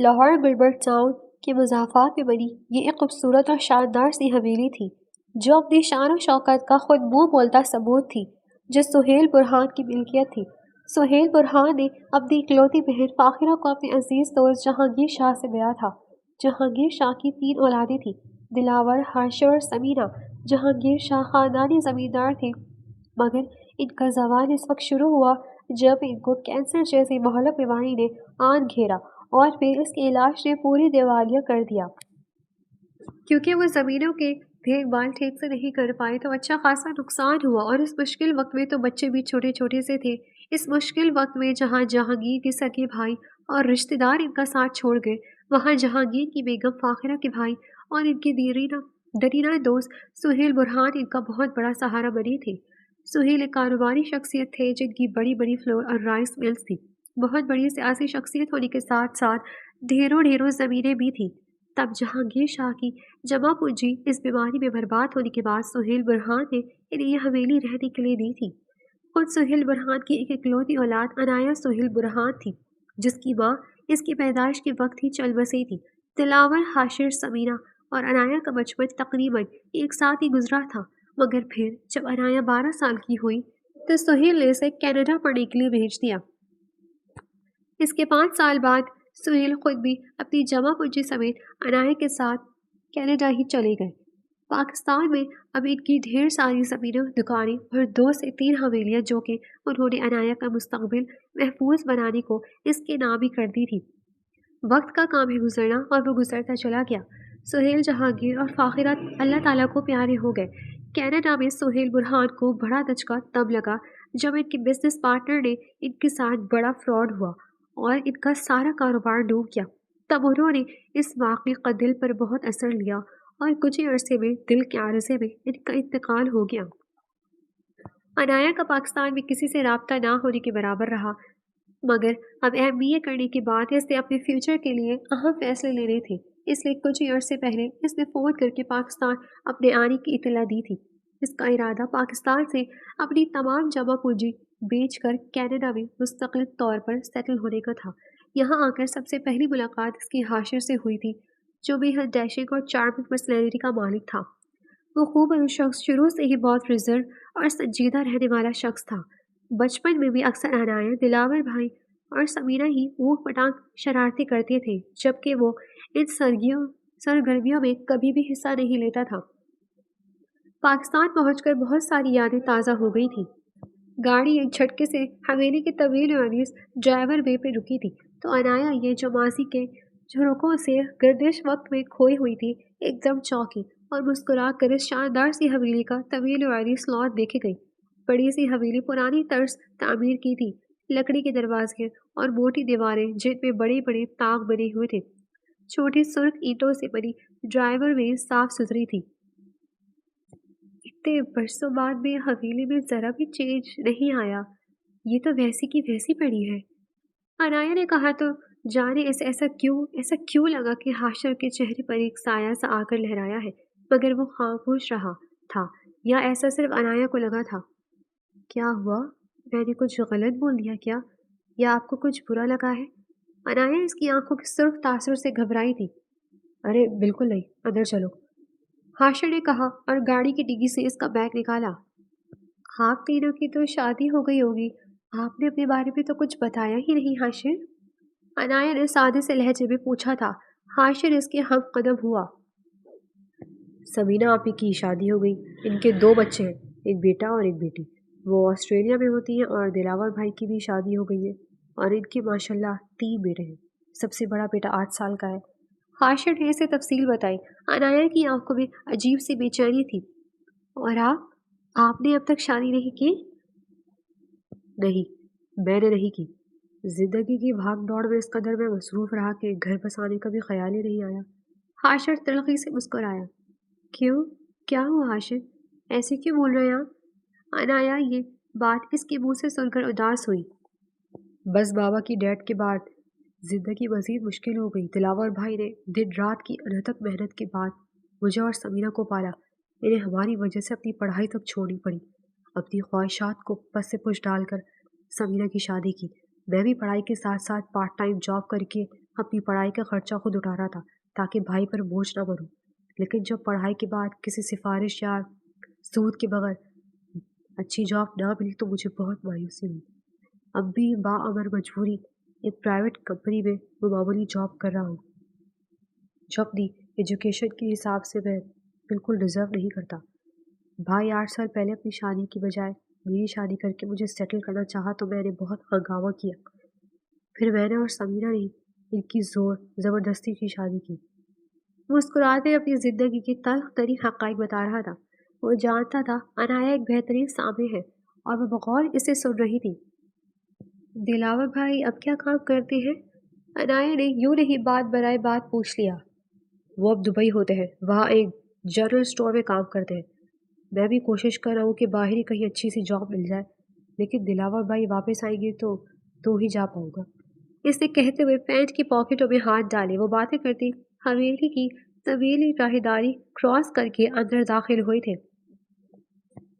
Lahore Gulberg town کے مضافات میں بنی یہ ایک خوبصورت اور شاندار سی حویلی تھی جو اپنی شان و شوکت کا خود منہ بولتا ثبوت تھی، جو سہیل برہان کی ملکیت تھی۔ سہیل برہان نے اپنی اکلوتی بہن فاخرہ کو اپنے عزیز دوست جہانگیر شاہ سے دیا تھا۔ جہانگیر شاہ کی 3 اولادیں تھیں، دلاور، ہاشر اور سمینہ۔ جہانگیر شاہ خاندانی زمیندار تھے، مگر ان کا زوال اس وقت شروع ہوا جب ان کو کینسر جیسی مہلک بیماری نے آن گھیرا اور پھر اس کے علاج نے پوری دیوالیہ کر دیا۔ کیونکہ وہ زمینوں کے دیکھ بھال ٹھیک سے نہیں کر پائے تو اچھا خاصا نقصان ہوا، اور اس مشکل وقت میں تو بچے بھی چھوٹے چھوٹے سے تھے۔ اس مشکل وقت میں جہاں جہانگیر کے سگے بھائی اور رشتہ دار ان کا ساتھ چھوڑ گئے، وہاں جہانگیر کی بیگم فاخرہ کے بھائی اور ان کی دیرینہ دوست سہیل برہان ان کا بہت بڑا سہارا بنے تھے۔ سہیل ایک کاروباری شخصیت تھے جن کی بڑی بڑی فلور اور رائس ملز تھی۔ بہت بڑی سیاسی شخصیت ہونے کے ساتھ ساتھ ڈھیروں زمینیں بھی تھیں۔ تب جہانگیر شاہ کی جمع پونجی اس بیماری میں برباد ہونے کے بعد سہیل برہان نے انہیں یہ حویلی رہنے کے لیے دی تھی۔ خود سہیل برہان کی ایک اکلوتی اولاد عنایہ سہیل برہان تھی، جس کی ماں اس کی پیدائش کے وقت ہی چل بسی تھی۔ دلاور، ہاشر، سمینہ اور عنایہ کا بچپن تقریباً ایک ساتھ ہی گزرا تھا، مگر پھر جب عنایہ 12 سال کی ہوئی تو سہیل نے اسے کینیڈا پڑھنے کے لیے بھیج دیا۔ اس کے 5 سال بعد سہیل خود بھی اپنی جمع پونجی سمیت عنایہ کے ساتھ کینیڈا ہی چلے گئے۔ پاکستان میں اب ان کی ڈھیر ساری زمینیں، دکانیں اور 2 سے 3 حویلیاں جو کہ انہوں نے عنایہ کا مستقبل محفوظ بنانے کو اس کے نام ہی کر دی تھی۔ وقت کا کام ہے گزرنا اور وہ گزرتا چلا گیا۔ سہیل، جہانگیر اور فاخرہ اللہ تعالیٰ کو پیارے ہو گئے۔ کینیڈا میں سہیل برہان کو بڑا دھچکا تب لگا جب ان کے بزنس پارٹنر نے ان کے ساتھ بڑا فراڈ ہوا اور ان کا سارا کاروبار ڈوب گیا۔ تب انہوں نے اس واقعے کا دل پر بہت اثر لیا اور کچھ ہی عرصے میں دل کے عارضے میں ان کا انتقال ہو گیا۔ عنایہ کا پاکستان میں کسی سے رابطہ نہ ہونے کے برابر رہا، مگر اب MBA کرنے کے بعد اس نے اپنے فیوچر کے لیے اہم فیصلے لینے تھے، اس لیے کچھ ہی عرصے پہلے اس نے فون کر کے پاکستان اپنے آنے کی اطلاع دی تھی۔ اس کا ارادہ پاکستان سے اپنی تمام جمع پونجی بیچ کر کینیڈا میں مستقل طور پر سیٹل ہونے کا تھا۔ یہاں آ کر سب سے پہلی ملاقات اس کی ہاشر سے ہوئی تھی، جو بے حد ڈیشنگ اور چارمنگ پرسنالٹی کا مالک تھا۔ وہ خوبصورت شخص شروع سے ہی بہت ریزرو اور سنجیدہ رہنے والا شخص تھا۔ بچپن میں بھی اکثر عنایہ، دلاور بھائی اور سمینہ ہی اونٹ پٹانگ شرارتیں کرتے تھے، جبکہ وہ ان سرگرمیوں میں کبھی بھی حصہ نہیں لیتا تھا۔ پاکستان پہنچ کر بہت ساری یادیں تازہ ہو گئی تھیں۔ گاڑی ایک جھٹکے سے حویلی کے طویل عریض ڈرائیور وے پہ رکی تھی، تو عنایہ یہ جو ماضی کے جھروکوں سے گردش وقت میں کھوئی ہوئی تھی، ایک دم چونکی اور مسکرا کر اس شاندار سی حویلی کا طویل عریض سلوٹ دیکھے گئی۔ بڑی سی حویلی پرانی طرز تعمیر کی تھی، لکڑی کے دروازے اور موٹی دیواریں جن میں بڑے بڑے طاق بنے ہوئے تھے۔ چھوٹی سرخ اینٹوں سے بنی ڈرائیور وے صاف ستھری تھی۔ اتنے برسوں بعد بھی حویلی میں ذرا بھی چینج نہیں آیا، یہ تو ویسی کی ویسی پڑی ہے۔ عنایہ نے کہا تو جانے اسے ایسا کیوں لگا کہ ہاشر کے چہرے پر ایک سایہ سا آ کر لہرایا ہے، مگر وہ خاموش رہا تھا، یا ایسا صرف عنایہ کو لگا تھا۔ کیا ہوا؟ میں نے کچھ غلط بول دیا کیا؟ یا آپ کو کچھ برا لگا ہے؟ عنایہ اس کی آنکھوں کے سرخ تاثر سے گھبرائی تھی۔ ارے بالکل نہیں، اندر چلو، ہاشر نے کہا اور گاڑی کی ڈگی سے اس کا بیگ نکالا۔ آپ تینوں کی تو شادی ہو گئی ہوگی، آپ نے اپنے بارے میں تو کچھ بتایا ہی نہیں ہاشر، عنایہ نے سادے سے لہجے میں پوچھا تھا۔ ہاشر اس کے ہم قدم ہوا۔ سمینہ آپی کی شادی ہو گئی، ان کے 2 بچے ہیں، ایک بیٹا اور ایک بیٹی، وہ آسٹریلیا میں ہوتی ہیں، اور دلاور بھائی کی بھی شادی ہو گئی ہے اور ان کے ماشاءاللہ 3 بیٹے ہیں، سب سے بڑا بیٹا 8 سال کا ہے۔ ہاشر نے اسے تفصیل بتائی۔ عنایہ کی آنکھوں میں عجیب سی بے چینی تھی۔ اور آپ نے اب تک شادی نہیں کی؟ نہیں، میں نے نہیں کی، زندگی کی بھاگ دوڑ میں اس قدر میں مصروف رہا کہ گھر بسانے کا بھی خیال ہی نہیں آیا۔ ہاشر تلخی سے مسکرایا۔ کیوں؟ کیا ہوا ہاشر؟ ایسے کیوں بول رہے ہیں آپ؟ عنایہ یہ بات اس کے منہ سے سن کر اداس ہوئی۔ بس بابا کی ڈیتھ کے بعد زندگی مزید مشکل ہو گئی۔ دلاور بھائی نے دن رات کی انتھک محنت کے بعد مجھے اور سمینہ کو پالا، انہیں ہماری وجہ سے اپنی پڑھائی تک چھوڑنی پڑی، اپنی خواہشات کو پس پش ڈال کر سمینہ کی شادی کی۔ میں بھی پڑھائی کے ساتھ ساتھ پارٹ ٹائم جاب کر کے اپنی پڑھائی کا خرچہ خود اٹھا رہا تھا تاکہ بھائی پر بوجھ نہ بنوں، لیکن جب پڑھائی کے بعد کسی سفارش یا سود کے بغیر اچھی جاب نہ ملی تو مجھے بہت مایوسی ہوئی۔ اب بھی باامر مجبوری ایک پرائیویٹ کمپنی میں معمولی جاب کر رہا ہوں جو اپنی ایجوکیشن کے حساب سے میں بالکل ڈیزرو نہیں کرتا۔ بھائی 8 سال پہلے اپنی شادی کی بجائے میری شادی کر کے مجھے سیٹل کرنا چاہا تو میں نے بہت ہنگامہ کیا۔ پھر میں نے اور سمیرہ نے ان کی زور زبردستی کی شادی کی۔ مسکراتے اپنی زندگی کی تلخ ترین حقائق بتا رہا تھا۔ وہ جانتا تھا انایا ایک بہترین سامع ہے اور وہ بغور اسے سن رہی تھی۔ دلاور بھائی اب کیا کام کرتے ہیں؟ انایا نے یوں نہیں بات برائے بات پوچھ لیا۔ وہ اب دبئی ہوتے ہیں، وہاں ایک جنرل اسٹور میں کام کرتے ہیں۔ میں بھی کوشش کر رہا ہوں کہ باہر ہی کہیں اچھی سی جاب مل جائے، لیکن دلاور بھائی واپس آئیں گے تو ہی جا پاؤں گا۔ اس نے کہتے ہوئے پینٹ کی پاکٹوں میں ہاتھ ڈالے وہ باتیں کرتی حویلی کی طویل راہداری کراس کر کے اندر داخل ہوئے تھے۔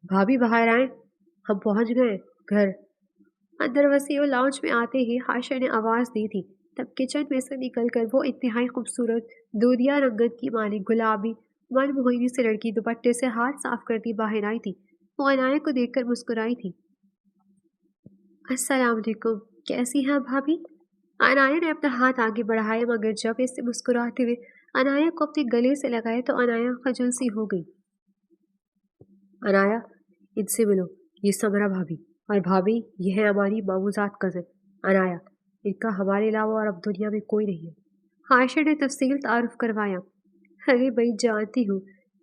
بھابھی باہر آئیں، ہم پہنچ گئے گھر۔ اندر وسیع لاؤنج میں آتے ہی حاشر نے آواز دی تھی، تب کچن میں سے نکل کر وہ انتہائی خوبصورت دودھیا رنگت کی مالک گلابی من موہنی سے لڑکی دوپٹے سے ہاتھ صاف کرتی باہر آئی تھی۔ وہ انایا کو دیکھ کر مسکرائی تھی۔ السلام علیکم، کیسی ہیں بھابھی؟ انایا نے اپنا ہاتھ آگے بڑھایا مگر جب اس سے مسکراتے ہوئے انایا کو اپنے گلے سے لگائے تو انایا خجل سی ہو گئی۔ انایا، ان سے ملو، یہ سمرہ بھابھی، اور بھابھی یہ ہے ہماری ماموزاد کزن انایا، ان کا ہمارے علاوہ اور اب دنیا میں کوئی نہیں ہے۔ حاشر نے تفصیل تعارف کروایا۔ ارے بھائی جانتی ہوں،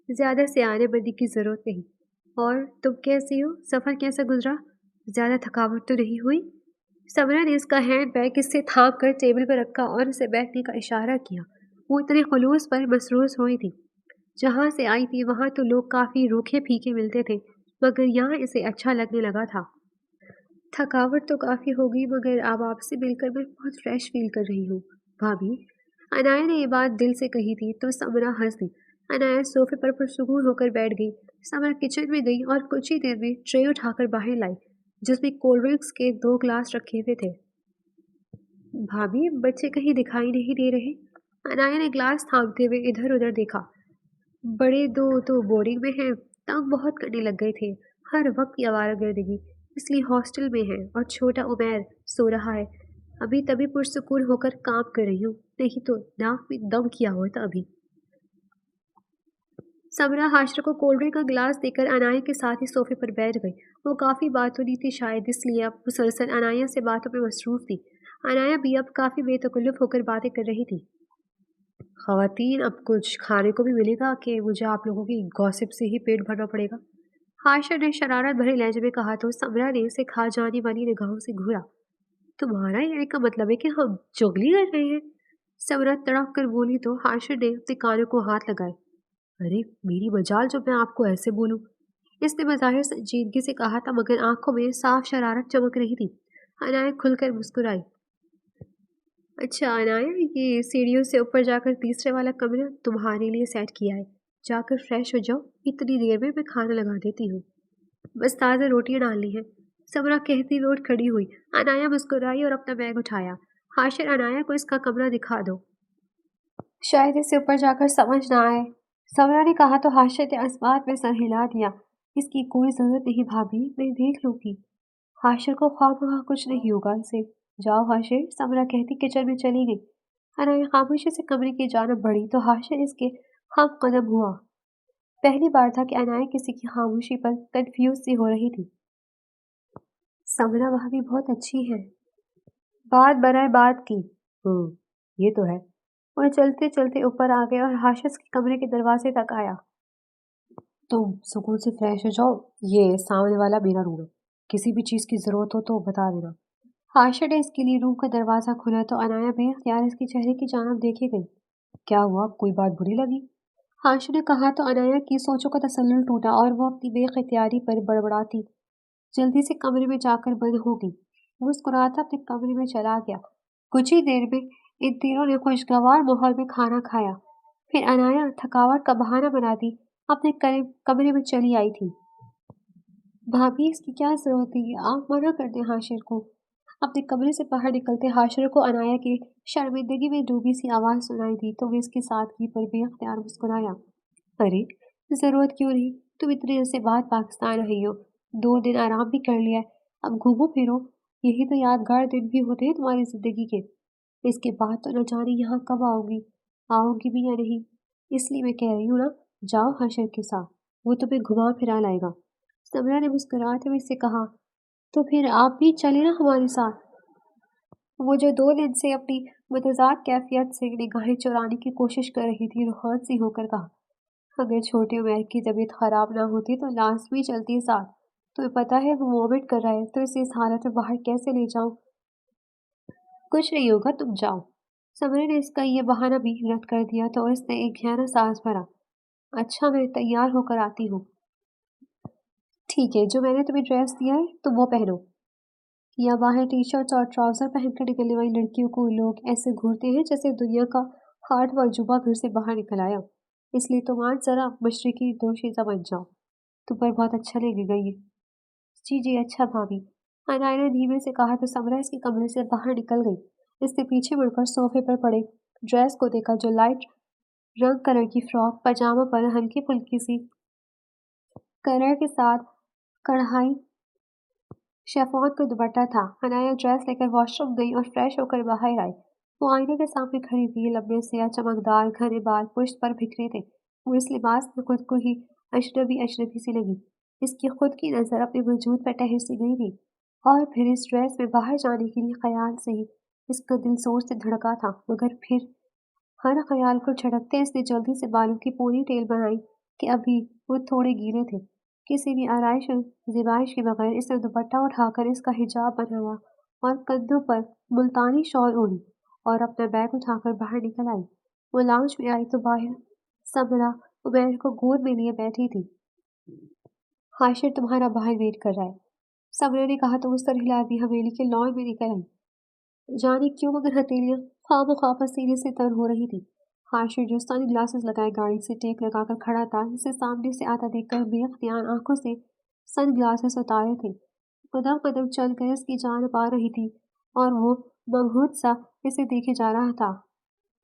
زیادہ سیانے بننے کی ضرورت نہیں۔ اور تم کیسی ہو؟ سفر کیسا گزرا؟ زیادہ تھکاوٹ تو نہیں ہوئی؟ سمرہ نے اس کا ہینڈ بیگ اس سے تھام کر ٹیبل پر رکھا اور اسے بیٹھنے کا اشارہ کیا۔ وہ اتنے خلوص پر مسروس ہوئی تھی۔ جہاں سے آئی تھی وہاں تو لوگ کافی روکھے پھیکے ملتے تھے مگر یہاں اسے اچھا لگنے لگا تھا۔ تھکاوٹ تو کافی ہو گئی مگر اب آپ سے مل کر میں بہت فریش فیل کر رہی ہوں بھابھی۔ انایا نے یہ بات دل سے کہی تھی تو سمرہ ہنس دی۔ انایا صوفے پر پرسکون ہو کر بیٹھ گئی۔ سمرہ کچن میں گئی اور کچھ ہی دیر میں ٹرے اٹھا کر باہر لائی جس میں کولڈ ڈرنکس کے 2 گلاس رکھے ہوئے تھے۔ بھابھی بچے کہیں دکھائی نہیں دے رہے؟ انایا نے گلاس تھامتے ہوئے ادھر ادھر دیکھا۔ بڑے دو تو بورڈنگ میں ہیں، تنگ بہت کرنے لگ گئے تھے، ہر وقت کی آوارہ گردگی، اس لیے ہاسٹل میں ہے، اور چھوٹا عمیر سو رہا ہے۔ ابھی تبھی پرسکون ہو کر کام کر رہی ہوں، نہیں تو ناک میں دم کیا ہوتا ابھی۔ سمرہ حاشر کو کولڈ ڈرنک کا گلاس دے کر انایا کے ساتھ ہی صوفے پر بیٹھ گئی۔ وہ کافی بات ہونی تھی شاید اس لیے اب مسلسل انایا سے باتوں میں مصروف تھی۔ انایا بھی اب کافی بے تکلف ہو کر باتیں کر رہی تھی۔ خواتین اب کچھ کھانے کو بھی ملے گا کہ مجھے آپ لوگوں کی گوسپ سے ہی پیٹ بھرنا پڑے گا؟ حاشر نے شرارت بھرے لہجے میں کہا تو سمرہ نے اسے کھا جانے والی نگاہوں سے گھورا۔ تمہارا یعنی کا مطلب ہے کہ ہم چغلی کر رہے ہیں؟ سمرہ تڑپ کر بولی تو حاشر نے اپنے کانوں کو ہاتھ لگائے۔ ارے میری مجال جو میں آپ کو ایسے بولوں، اس نے بظاہر سنجیدگی سے کہا تھا مگر آنکھوں میں صاف شرارت چمک رہی تھی۔ انایا کھل کر مسکرائی۔ اچھا انایا، یہ سیڑھیوں سے اوپر جا کر تیسرے والا کمرہ تمہارے لیے سیٹ کیا ہے، جا کر فریش ہو جاؤ، اتنی دیر میں کھانا لگا دیتی ہوں، بس تازہ روٹیاں ڈالنی ہیں۔ سمرہ کہتی ہوئے اٹھ کھڑی ہوئی۔ انایا مسکرائی اور اپنا بیگ اٹھایا۔ حاشر انایا کو اس کا کمرہ دکھا دو، شاید اسے اوپر جا کر سمجھ نہ آئے۔ سمرہ نے کہا تو حاشر نے اسبات میں سر ہلا دیا۔ اس کی کوئی ضرورت نہیں بھابھی، میں دیکھ لوں گی، حاشر کو خواہ کچھ نہیں ہوگا اسے۔ جاؤ حاشر، سمرہ کہتی کچن میں چلی گئی۔ انایا خاموشی سے کمرے کی جانب بڑھی تو حاشر اس کے ہم قدم ہوا۔ پہلی بار تھا کہ انایا کسی کی خاموشی پر کنفیوز سی ہو رہی تھی۔ سمرہ بھابھی بہت اچھی ہے، بات برائے بات کی۔ یہ تو ہے۔ وہ چلتے چلتے اوپر آ گئے اور حاشر کے کمرے کے دروازے تک آیا۔ تم سکون سے فریش ہو جاؤ، یہ سامنے والا میرا روم ہے، کسی بھی چیز کی ضرورت ہو تو بتا دینا۔ حاشر نے اس کے لیے روم کا دروازہ کھولا تو انایا بے اختیار اس کے چہرے کی جانب دیکھے گئی۔ کیا ہوا، کوئی بات بری لگی؟ حاشر نے کہا تو انایا کی سوچوں کا تسلسل ٹوٹا اور وہ اپنی بے اختیاری پر بڑبڑاتی جلدی سے کمرے میں جا کر بند ہو گئی۔ مسکراتا اپنے کمرے میں چلا گیا۔ کچھ ہی دیر میں ان تینوں نے خوشگوار ماحول میں کھانا کھایا۔ پھر انایا تھکاوٹ کا بہانہ بناتی اپنے کمرے میں چلی آئی تھی۔ بھابھی اس کی کیا ضرورت تھی، آپ منع کر دیں حاشر کو۔ اپنے کمرے سے باہر نکلتے حاشر کو عنایا کی شرمندگی میں ڈوبی سی آواز سنائی دی تو وہ اس کی سادگی پر بے اختیار مسکرایا۔ ارے ضرورت کیوں نہیں، تم اتنے دن سے بعد پاکستان آئی ہو، 2 دن آرام بھی کر لیا ہے، اب گھومو پھرو، یہی تو یادگار دن بھی ہوتے ہیں تمہاری زندگی کے۔ اس کے بعد تو نہ جانے یہاں کب آؤ گی بھی یا نہیں، اس لیے میں کہہ رہی ہوں نا، جاؤ حاشر کے ساتھ، وہ تمہیں گھما پھرا لائے گا۔ سمرہ نے مسکراتے ہوئے اس سے کہا، تو پھر آپ بھی چلے نا ہمارے ساتھ۔ وہ جو 2 دن سے اپنی متضاد کیفیت سے نگاہیں چرانے کی کوشش کر رہی تھی، روحان سی ہو کر کہا، اگر چھوٹے عمیر کی طبیعت خراب نہ ہوتی تو لازمی چلتی ساتھ، تمہیں پتہ ہے وہ وامٹ کر رہا ہے تو اسے اس حالت میں باہر کیسے لے جاؤں؟ کچھ نہیں ہوگا، تم جاؤ۔ سمرہ نے اس کا یہ بہانہ بھی رد کر دیا تو اس نے ایک گہرا سانس بھرا۔ اچھا میں تیار ہو کر آتی ہوں۔ ٹھیک ہے، جو میں نے تمہیں ڈریس دیا ہے تم وہ پہنو۔ یا باہر ٹی شرٹس اور ٹراؤزر پہن کر نکلنے والی لڑکیوں کو لوگ ایسے گھورتے ہیں جیسے دنیا کا ہارٹ وجوبہ گھر سے باہر نکل آیا، اس لیے تم آج ذرا مشرقی دوشیزہ بن جاؤ، تم پر بہت اچھا لگے گا یہ۔ جی اچھا بھابھی، عنایا نے دھیمے سے کہا تو سمرہ اس کے کمرے سے باہر نکل گئی۔ اس نے پیچھے مڑ کر صوفے پر پڑے ڈریس کو دیکھا جو لائٹ رنگ کلر کی فراک پاجامہ پر ہلکی پھلکی سی کلر کے ساتھ کڑھائی شیفون کا دوپٹہ تھا۔ عنایا ڈریس لے کر واش روم گئی اور فریش ہو کر باہر آئی۔ وہ آئینے کے سامنے کھڑی تھی، لمبے سیاہ چمکدار گھنے بال پشت پر بکھرے تھے۔ وہ اس لباس میں خود کو ہی اجنبی سی لگی۔ اس کی خود کی نظر اپنے وجود پر ٹھہر سی گئی تھی اور پھر اس ڈریس میں باہر جانے کے لیے خیال سے ہی اس کا دل زور سے دھڑکا تھا، مگر پھر ہر خیال کو جھٹکتے اس نے جلدی سے بالوں کی پونی ٹیل بنائی کہ ابھی وہ تھوڑے گیلے تھے۔ کسی بھی آرائش اور زیبائش کے بغیر اس نے دوپٹہ اٹھا کر اس کا حجاب بنایا اور کندھوں پر ملتانی شال اوڑھی اور اپنا بیگ اٹھا کر باہر نکل آئی۔ وہ لاؤنج میں آئی تو باہر سمرہ عمیر کو گود میں لیے بیٹھی تھی۔ حاشر تمہارا باہر ویٹ کر رہا ہے، سمرہ نے کہا تو اس طرح ہلا دی حویلی کے لان میں نکل آئی۔ جانے کیوں مگر ہتھیلیاں خواہ مخواہ پسینے سے تر ہو رہی تھی۔ حاشر جو سن گلاسز لگائے گاڑی سے ٹیک لگا کر کھڑا تھا، اسے سامنے سے آتا دیکھ کر بے اختیار آنکھوں سے سن گلاسز اتارے تھے۔ قدم قدم چل کر اس کی جانب آ رہی تھی اور وہ مبہوت سا اسے دیکھے جا رہا تھا۔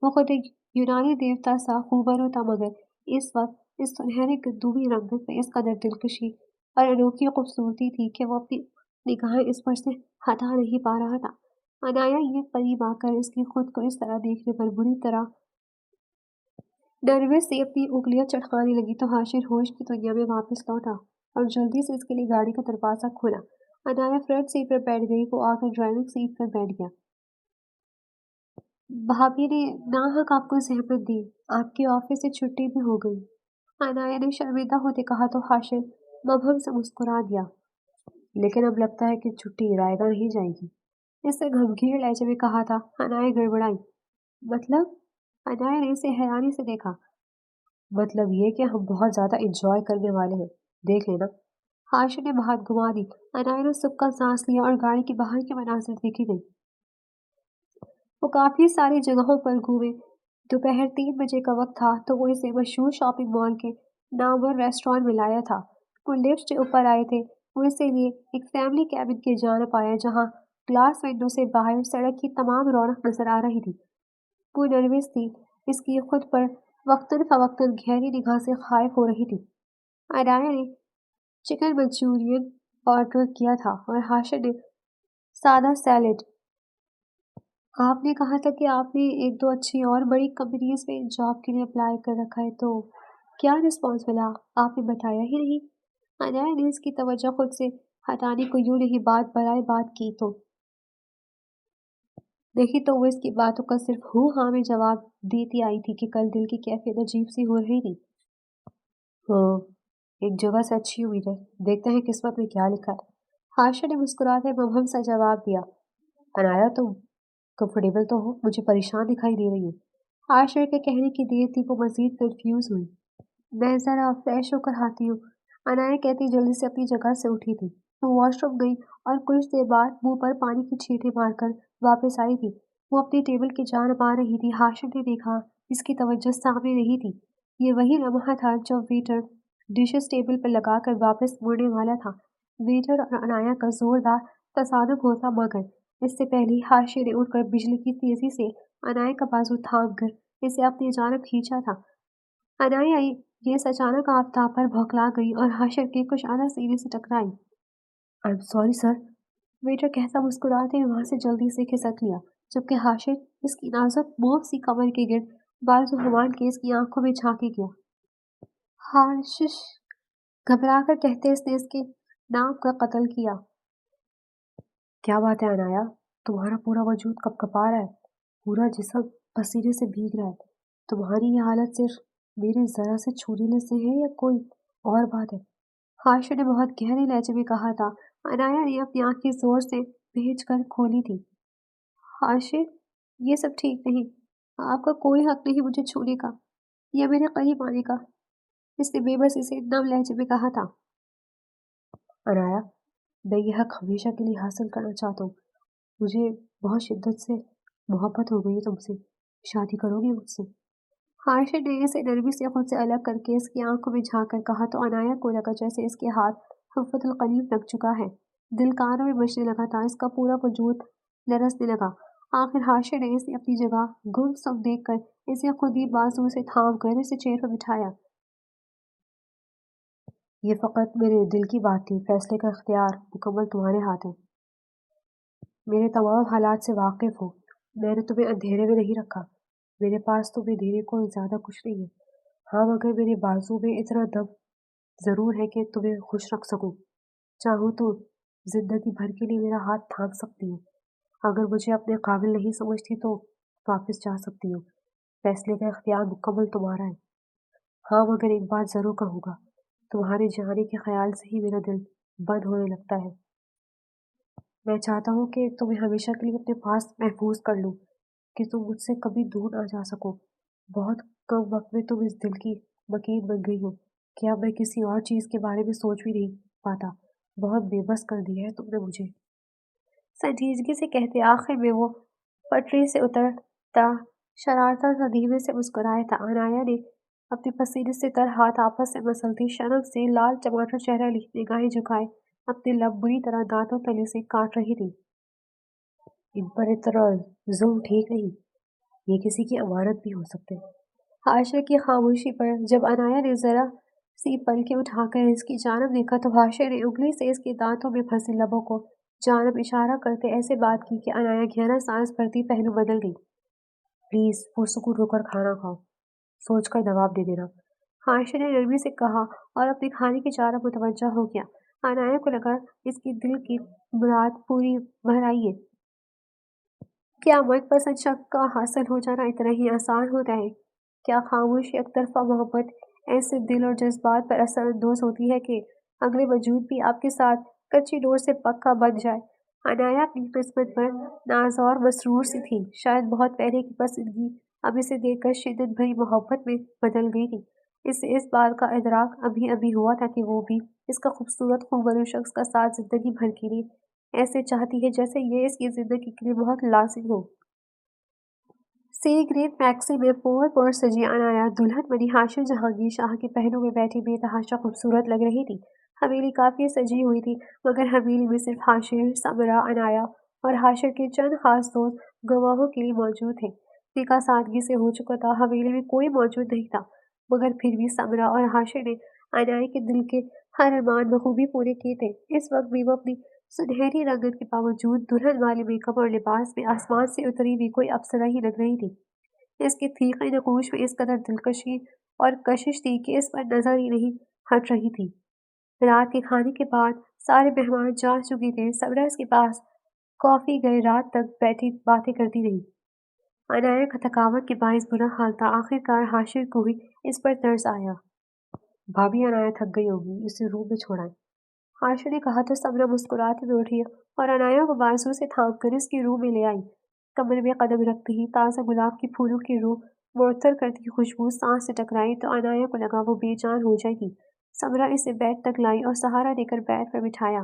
وہ خود ایک یونانی دیوتا سا خوبرو تھا، مگر اس وقت اس سنہرے گندمی رنگت میں اس قدر دلکشی اور انوکھی خوبصورتی تھی کہ وہ اپنی نگاہیں اس پر سے ہٹا نہیں پا رہا تھا۔ عنایا یہ قریب آ کر اس کی خود کو اس طرح دیکھنے پر بری طرح نروس سے اپنی انگلیاں چٹکانے لگی تو حاشر ہوش کی دنیا میں واپس لوٹا اور جلدی سے اس کے لیے گاڑی کا دروازہ کھولا۔ عنایا فرنٹ سیٹ پر بیٹھ گئی، وہ آ کر ڈرائیونگ سیٹ پر بیٹھ گیا۔ بھابھی نے ناحق آپ کو زحمت دی، آپ کے آفس سے چھٹی بھی ہو گئی، عنایا نے شرمندہ ہوتے کہا تو حاشر مبہم سے مسکرا دیا۔ لیکن اب لگتا ہے کہ چھٹی رائے گاہ نہیں جائے گی، اس سے گھمگیر لہجے میں کہا تھا۔ عنایا گڑبڑائی۔ مطلب؟ عنایا نے اسے حیرانی سے دیکھا۔ مطلب یہ کہ ہم بہت زیادہ انجوائے کرنے والے ہیں، دیکھ لینا۔ حاشر نے بہت گھما دی۔ عنایا نے سکھ کا سانس لیا اور گاڑی کے باہر کے مناظر دیکھے گئی۔ وہ کافی ساری جگہوں پر گھومے۔ دوپہر 3 بجے کا وقت تھا تو وہ اسے مشہور شاپنگ مال کے نامور ریسٹورانٹ میں لایا تھا۔ وہ لفٹ سے اوپر آئے تھے۔ وہ اسے لیے ایک فیملی کیبن کی جانب آیا جہاں گلاس ونڈو سے باہر سڑک کی تمام رونق نظر آ رہی تھی۔ وہ نروس تھی، اس کی خود پر وقتاً فوقتاً گہری نگاہ سے خائف ہو رہی تھی۔ عنایا نے چکن منچورین آرڈر کیا تھا اور حاشر نے سادہ سیلڈ۔ آپ نے کہا تھا کہ آپ نے 1-2 اچھی اور بڑی کمپنیز میں جاب کے لیے اپلائی کر رکھا ہے، تو کیا رسپانس ملا؟ آپ نے بتایا ہی نہیں۔ عنایا نے اس کی توجہ خود سے ہٹانے کو یوں نہیں بات برائے بات کی تو نہیں تو وہ اس کی باتوں کا صرف ہوں ہاں میں جواب دیتی آئی تھی کہ کل دل کی کیفیت عجیب سی ہو رہی تھی۔ ہاں، ایک جگہ سے اچھی امید ہے، دیکھتے ہیں قسمت میں کیا لکھا ہے۔ حاشر نے مسکراتے مبہم سا جواب دیا۔ عنایا تم کمفرٹیبل تو ہو؟ مجھے پریشان دکھائی دے رہی ہوں۔ حاشر کے کہنے کی دیر تھی وہ مزید کنفیوز ہوئی۔ میں ذرا فریش ہو کر آتی ہوں، عنایا کہتی جلدی سے اپنی جگہ سے اٹھی تھی۔ وہ واش روم گئی اور کچھ دیر بعد منہ پر پانی کی چھینٹیں مار کر واپس آئی تھی۔ وہ اپنی ٹیبل کی جانب آ رہی تھی۔ حاشر نے دیکھا اس کی توجہ سامنے نہیں تھی۔ یہ وہی لمحہ تھا جب ویٹر ڈشز ٹیبل پر لگا کر واپس مڑنے والا تھا۔ ویٹر اور عنایا کا زوردار تصادم ہوتا، مگر اس سے پہلے حاشر نے اٹھ کر بجلی کی تیزی سے عنایا کا بازو تھام کر اسے اپنی جانب کھینچا تھا۔ عنایا یہ اچانک آفتاب پر بھوکلا گئی اور حاشر کے کچھ آدھا سینے سے ٹکرائی۔ I am sorry sir, waiter کہتا مسکراتے ہوئے وہاں سے جلدی سے کھسک لیا، جبکہ حاشر اس کی نازک موم سی کمر کے گرد بازو ہمان کے اس کی آنکھوں میں جھانکے گیا۔ حاشش گھبرا کر کہتے اس نے اس کے نام کا قتل کیا۔ کیا بات ہے عنایا؟ تمہارا پورا وجود کپ کپا رہا ہے، پورا جسم پسینے سے بھیگ رہا ہے۔ تمہاری یہ حالت صرف میرے ذرا سے چھو لینے سے ہے یا کوئی اور بات ہے؟ حاشر نے بہت گہرے لہجے میں کہا تھا۔ عنایا نے اپنی آنکھیں زور سے بھیج کر کھولی تھی۔ حاشر، یہ سب ٹھیک نہیں، آپ کا کوئی حق نہیں مجھے چھونے کا یا میرے قریب آنے کا، اس نے بے بسی سے نم لہجے میں کہا تھا۔ عنایا، میں یہ حق ہمیشہ کے لیے حاصل کرنا چاہتا ہوں۔ مجھے بہت شدت سے محبت ہو گئی ہے تم سے، شادی کرو گی مجھ سے؟ حاشر نے اسے نرمی سے خود سے الگ کر کے اس کی آنکھوں میں جھانک کر کہا تو عنایا کو لگا جیسے اس کے ہاتھ حفت القلیب لگ چکا ہے۔ دل کانوں میں بجنے لگا تھا، اس کا پورا وجود لرزنے لگا۔ آخر حاشر نے اسے اپنی جگہ گم سم دیکھ کر اسے خود ہی بازو سے تھام کر اسے چیئر پر بٹھایا۔ یہ فقط میرے دل کی بات تھی، فیصلے کا اختیار مکمل تمہارے ہاتھ ہے۔ میرے تمام حالات سے واقف ہو، میں نے تمہیں اندھیرے میں نہیں رکھا، میرے پاس تمہیں دینے کو زیادہ کچھ نہیں ہے، ہاں مگر میرے بازو میں اتنا دم ضرور ہے کہ تمہیں خوش رکھ سکوں۔ چاہوں تو زندگی بھر کے لیے میرا ہاتھ تھام سکتی ہوں، اگر مجھے اپنے قابل نہیں سمجھتی تو واپس جا سکتی ہوں، فیصلے کا اختیار مکمل تمہارا ہے۔ ہاں مگر ایک بات ضرور کہوں گا، تمہارے جانے کے خیال سے ہی میرا دل بند ہونے لگتا ہے۔ میں چاہتا ہوں کہ تمہیں ہمیشہ کے لیے اپنے پاس محفوظ کر لوں، کہ تم مجھ سے کبھی دور نہ جا سکو۔ بہت کم وقت میں تم اس دل کی مکین بن گئی ہو کہ اب میں کسی اور چیز کے بارے میں سوچ بھی نہیں پاتا۔ بہت بے بس کر دیا ہے تم نے مجھے۔ سنجیدگی سے کہتے آخر میں وہ پٹری سے اترتا شرارتا سا دھیمے سے مسکرایا تھا۔ عنایا نے اپنی پسینے سے تر ہاتھ آپس سے مسلتی شرم سے لال ٹماٹر چہرہ لی نگاہیں جھکائے اپنے لب بری طرح دانتوں تلے سے کاٹ رہی تھی۔ ان پر اتنا ظلم ٹھیک نہیں، یہ کسی کی امانت بھی ہو سکتے۔ حاشر کی خاموشی پر جب عنایا نے ذرا سی پلکیں اٹھا کر اس کی جانب دیکھا تو حاشر نے انگلی سے اس کے دانتوں میں پھنسے لبوں کو جانب اشارہ کرتے ایسے بات کی کہ عنایا گہرا سانس بھرتی پہلو بدل گئی۔ پلیز پرسکون رو کر کھانا کھاؤ، سوچ کر جواب دے دینا۔ حاشر نے نرمی سے کہا اور اپنے کھانے کی جانب متوجہ ہو گیا۔ عنایا کو لگا اس کی دل کی مراد پوری بھرائی ہے۔ کیا من پسند شخص کا حاصل ہو جانا اتنا ہی آسان ہوتا ہے؟ کیا خاموش یک طرفہ محبت ایسے دل اور جذبات پر اثر اندوز ہوتی ہے کہ اگلے وجود بھی آپ کے ساتھ کچی ڈور سے پکا بن جائے؟ عنایا اپنی قسمت پر نازور مسرور سی تھی، شاید بہت پہلے کی پسندگی اب اسے دیکھ کر شدت بھری محبت میں بدل گئی تھی۔ اسے اس بات کا ادراک ابھی ابھی ہوا تھا کہ وہ بھی اس کا خوبصورت خوبرو شخص کا ساتھ زندگی بھر کے لیے ایسے چاہتی ہے جیسے یہ اس کی زندگی کے لیے بہت لازم ہو۔ سی گرین میکسی میں پور سجی عنایا دلہن بنی حاشر جہانگیر شاہ کے پہلو میں بیٹھی بے تحاشا خوبصورت لگ رہی تھی۔ حویلی کافی سجی ہوئی تھی مگر حویلی میں صرف حاشر، ثمرہ، عنایا اور حاشر کے چند خاص دوست گواہوں کے لیے موجود تھے۔ نکاح سادگی سے ہو چکا تھا، حویلی میں کوئی موجود نہیں تھا، مگر پھر بھی ثمرہ اور حاشر نے عنایا کے دل کے ہر ارمان بخوبی پورے کیے تھے۔ اس وقت بھی وہ اپنی سنہری رنگت کے باوجود دلہن والے میک اپ اور لباس میں آسمان سے اتری ہوئی کوئی اپسرا ہی لگ رہی تھی۔ اس کے تیکھے نقوش میں اس قدر دلکشی اور کشش تھی کہ اس پر نظر ہی نہیں ہٹ رہی تھی۔ رات کے کھانے کے بعد سارے مہمان جا چکے تھے، ثمرہ اس کے پاس کافی گئے رات تک بیٹھی باتیں کرتی رہی۔ عنایا کا تھکاوٹ کے باعث برا حال تھا، آخر کار حاشر کو بھی اس پر ترس آیا۔ بھابھی عنایا تھک گئی ہوگی، اسے روم میں چھوڑائیں۔ حاشر نے کہا تو ثمرہ مسکراتے ہوئے اٹھی اور عنایا کو بازو سے تھام کر اس کی روم میں لے آئی۔ کمرے میں قدم رکھتے ہی تازہ گلاب کے پھولوں کی روح معطر کرتی خوشبو سانس سے ٹکرائی تو عنایا کو لگا وہ بے جان ہو جائے گی۔ ثمرہ اسے بیڈ تک لائی اور سہارا دے کر بیڈ پر بٹھایا۔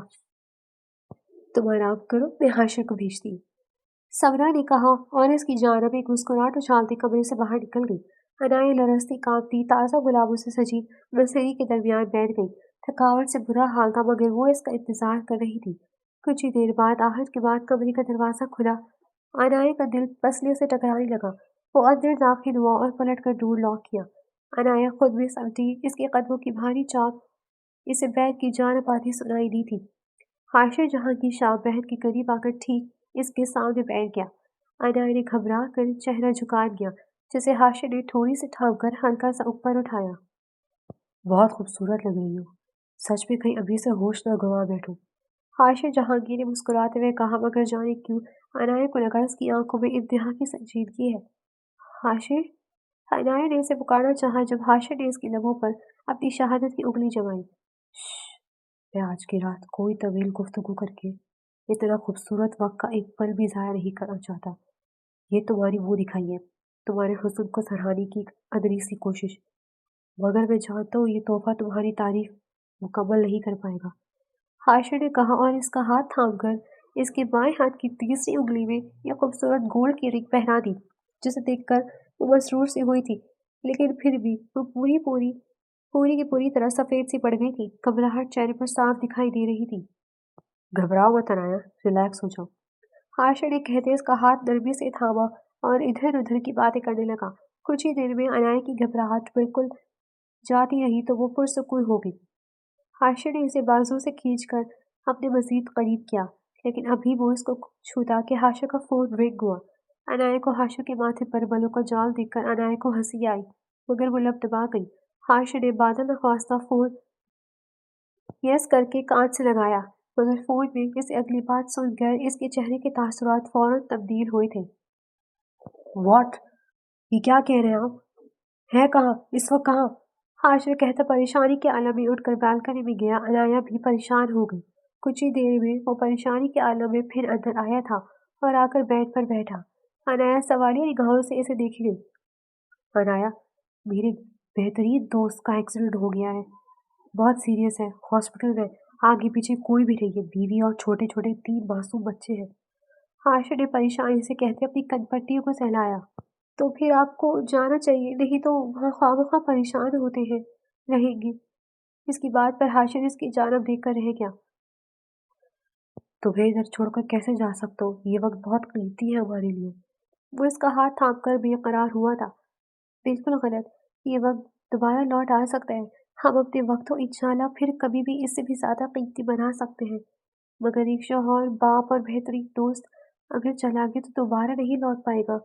تم آرام کرو، میں حاشر کو بھیجتی ہوں، ثمرہ نے کہا اور اس کی جانب ایک مسکراہٹ اچھالتے کمرے سے باہر نکل گئی۔ عنایا لرزتی کانپتی تازہ گلابوں سے سجی مسری کے درمیان بیٹھ گئی۔ تھکاوٹ سے برا حال تھا مگر وہ اس کا انتظار کر رہی تھی۔ کچھ ہی دیر بعد آہٹ کے بعد کمرے کا دروازہ کھلا۔ عنایہ کا دل پسلیوں سے ٹکرانے لگا۔ وہ اندر داخل ہوا اور پلٹ کر ڈور لاک کیا۔ عنایہ خود میں سمٹی، اس کے قدموں کی بھاری چاپ اسے بیت کی جانب آتی سنائی دی تھی۔ حاشر جہاں کی شاہ بہن کے قریب آ کر ٹھیک اس کے سامنے بیٹھ گیا۔ عنایہ نے گھبرا کر چہرہ جھکا دیا، جسے حاشر نے تھوڑی سی تھام کر ہلکا سا اوپر اٹھایا۔ بہت خوبصورت لگ رہی ہو، سچ میں کہیں ابھی سے ہوش نہ گنوا بیٹھوں۔ حاشر جہانگیر نے مسکراتے ہوئے کہا، مگر جانے کیوں عنایہ کو لگا اس کی آنکھوں میں انتہا کی سنجیدگی ہے۔ حاشر؟ عنایہ نے اسے پکارنا چاہا جب حاشر نے اس کے لبوں پر اپنی شہادت کی انگلی جمائی۔ میں آج کی رات کوئی طویل گفتگو کر کے اتنا خوبصورت وقت کا ایک پل بھی ضائع نہیں کرنا چاہتا۔ یہ تمہاری وہ دکھائی ہے، تمہارے حسن کو سراہنے کی ایک ادنی سی کوشش، مگر میں جانتا ہوں یہ تحفہ تمہاری تعریف مکمل نہیں کر پائے گا۔ حاشر نے کہا اور اس کا ہاتھ تھام کر اس کے بائیں ہاتھ کی تیسری انگلی میں یہ خوبصورت گولڈ کی رنگ پہنا دی، جسے دیکھ کر وہ مسرور سی ہوئی تھی، لیکن پھر بھی وہ پوری کی پوری طرح سفید سی پڑ گئی تھی۔ گھبراہٹ چہرے پر صاف دکھائی دے رہی تھی۔ گھبراؤ مت عنایہ، ریلیکس ہو جاؤ۔ حاشر نے کہتے اس کا ہاتھ نرمی سے تھاما اور ادھر ادھر کی باتیں کرنے لگا۔ کچھ ہی دیر میں عنایہ کی گھبراہٹ بالکل جاتی رہی تو وہ پرسکون ہو گئی۔ حاشر نے اسے بازو سے کھینچ کر اپنے مزید قریب کیا، لیکن ابھی وہ اس کو چھوتا کہ حاشر کا فون رنگ ہوا۔ عنایہ کو حاشر کے ماتھے پر بالوں کا جال دیکھ کر عنایہ کو ہنسی آئی، مگر وہ لب دبا گئی۔ حاشر نے بعد نخواستہ فون یس کر کے کان سے لگایا، مگر فون میں اسے اگلی بات سن کر اس کے چہرے کے تاثرات فوراً تبدیل ہوئے تھے۔ واٹ؟ یہ کیا کہہ رہے ہیں آپ؟ ہے کہاں اس وقت، کہاں؟ حاشر کہتا پریشانی کے عالم میں اٹھ کر بالکنی میں گیا۔ عنایہ بھی پریشان ہو گئی۔ کچھ ہی دیر میں وہ پریشانی کے عالم میں پھر اندر آیا تھا اور آ کر بیڈ پر بیٹھا۔ عنایہ سوالیہ نگاہوں سے اسے دیکھی گئی۔ عنایہ، میرے بہترین دوست کا ایکسیڈنٹ ہو گیا ہے، بہت سیریس ہے، ہاسپٹل میں، آگے پیچھے کوئی بھی نہیں ہے، بیوی اور چھوٹے چھوٹے 3 معصوم بچے ہیں۔ حاشر نے پریشانی سے کہتے اپنی کن پٹیوں کو سہلایا۔ تو پھر آپ کو جانا چاہیے، نہیں تو وہاں خواہ مخواہ پریشان ہوتے ہیں رہیں گے۔ اس کی بات پر حاشر اس کی جانب دیکھ کر رہ گیا۔ تمہیں ادھر چھوڑ کر کیسے جا سکتا ہوں، یہ وقت بہت قیمتی ہے ہمارے لیے۔ وہ اس کا ہاتھ تھام کر بے قرار ہوا تھا۔ بالکل غلط، یہ وقت دوبارہ لوٹ آ سکتا ہے، ہم اپنے وقت کو انشاءاللہ پھر کبھی بھی اس سے بھی زیادہ قیمتی بنا سکتے ہیں، مگر ایک شوہر، باپ اور بہترین دوست اگر چلا گیا تو دوبارہ نہیں لوٹ پائے گا،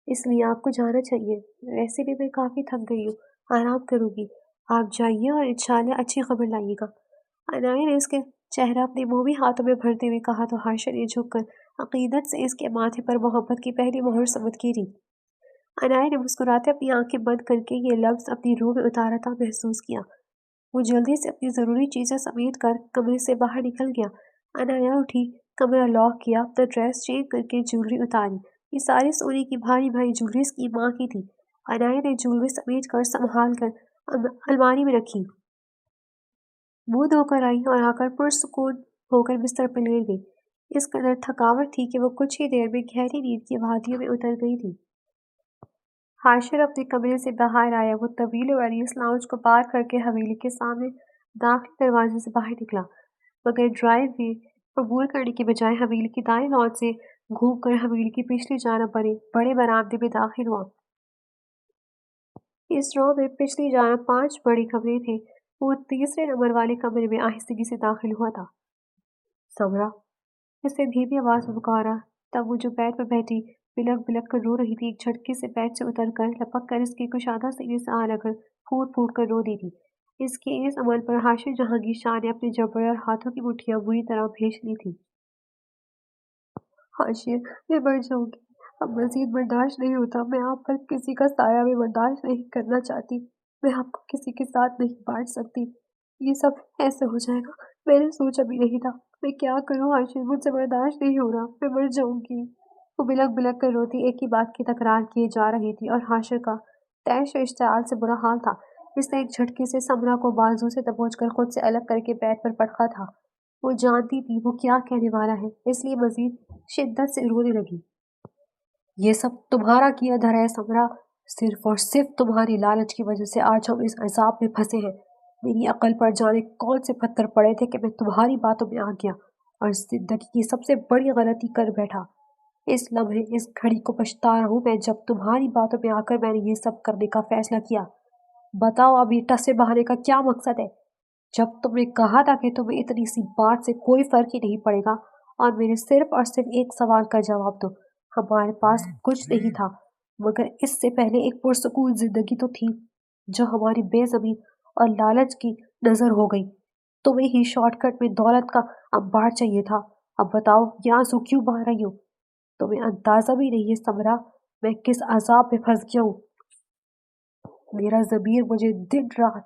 اس لیے آپ کو جانا چاہیے۔ ویسے بھی میں کافی تھک گئی ہوں، آرام کروں گی، آپ جائیے اور انشاءاللہ اچھی خبر لائیے گا۔ عنایہ نے اس کے چہرہ اپنے مومی ہاتھوں میں بھرتے ہوئے کہا تو حاشر نے جھک کر عقیدت سے اس کے ماتھے پر محبت کی پہلی مہر ثبت کی تھی۔ عنایہ نے مسکراتے اپنی آنکھیں بند کر کے یہ لفظ اپنی روح میں اتارتا محسوس کیا۔ وہ جلدی سے اپنی ضروری چیزیں سمیٹ کر کمرے سے باہر نکل گیا۔ عنایہ اٹھی، کمرہ لاک کیا، اپنا ڈریس چینج کر کے جیولری اتاری۔ یہ ساری سونے کی بھاری بھاری جیولری اس کی ماں کی تھی۔ عنایہ نے جیولری سمیٹ کر سنبھال کر الماری میں رکھی۔ منہ دھو کر آئی اور آ کر پرسکون ہو کر بستر پر لیٹ گئی۔ اس قدر تھکاوٹ تھی کہ وہ کچھ ہی دیر میں گہری نیند کی وادیوں میں اتر گئی تھی۔ حاشر اپنے کمرے سے باہر آیا۔ وہ طویل اور انیس لاؤنج کو پار کر کے حویلی کے سامنے داخلی دروازے سے باہر نکلا، مگر ڈرائیو وے عبور کرنے کے بجائے حویلی کی دائیں لان سے گھوم کر حویلی کی پچھلی جانب بڑے برآمدے میں داخل ہوا۔ اس رو میں پچھلی جانب 5 بڑے کمرے تھے۔ وہ تیسرے نمبر والے کمرے میں آہستگی سے داخل ہوا تھا۔ سمرا، اس نے دھیمی آواز میں پکارا۔ تب وہ جو بیڈ پر بیٹھی بلک بلک کر رو رہی تھی، ایک جھٹکے سے بیڈ سے اتر کر لپک کر اس کے کشادہ سینے سے آ لگ کر پھوٹ پھوٹ کر رو دی تھی۔ اس کے اس عمل پر حاشر جہانگیر شاہ نے اپنے جبڑے اور ہاتھوں کی مٹھیاں بری طرح بھیج لی تھیں۔ حاشر، میں مر جاؤں گی، اب مزید برداشت نہیں ہوتا، میں آپ پر کسی کا سایہ بھی برداشت نہیں کرنا چاہتی، میں آپ کو کسی کے ساتھ نہیں بانٹ سکتی، یہ سب ایسے ہو جائے گا، میں نے سوچا بھی نہیں تھا، میں کیا کروں حاشر، مجھ سے برداشت نہیں ہو رہا، میں مر جاؤں گی۔ وہ بلک بلک کر روتی ایک ہی بات کی تکرار کیے جا رہی تھی اور حاشر کا تیش و اشتعال سے برا حال تھا۔ اس نے ایک جھٹکے سے سمرا کو بازو سے دبوچ کر خود سے الگ کر کے بیڈ پر پٹکا تھا۔ وہ جانتی تھی وہ کیا کہنے والا ہے، اس لیے مزید شدت سے رونے لگی۔ یہ سب تمہارا کیا دھرا ہے سمرا، صرف اور صرف تمہاری لالچ کی وجہ سے آج ہم اس عذاب میں پھنسے ہیں۔ میری عقل پر جانے کون سے پتھر پڑے تھے کہ میں تمہاری باتوں میں آ گیا، اور زندگی کی سب سے بڑی غلطی کر بیٹھا۔ اس لمحے اس گھڑی کو پچھتا رہا ہوں میں جب تمہاری باتوں میں آ کر میں نے یہ سب کرنے کا فیصلہ کیا۔ بتاؤ اب یہ ٹسے بہانے کا کیا مقصد ہے؟ جب تم نے کہا تھا کہ تمہیں اتنی سی بات سے کوئی فرق ہی نہیں پڑے گا اور میرے صرف اور صرف ایک سوال کا جواب دو۔ ہمارے پاس کچھ نہیں تھا مگر اس سے پہلے ایک پرسکون زندگی تو تھی جو ہماری بے زمین اور لالچ کی نظر ہو گئی۔ تمہیں ہی شارٹ کٹ میں دولت کا انبار چاہیے تھا۔ اب بتاؤ یہ آنسو کیوں بہہ رہی ہو؟ تمہیں اندازہ بھی نہیں ہے سمرا میں کس عذاب میں پھنس گیا ہوں۔ میرا ضمیر مجھے دن رات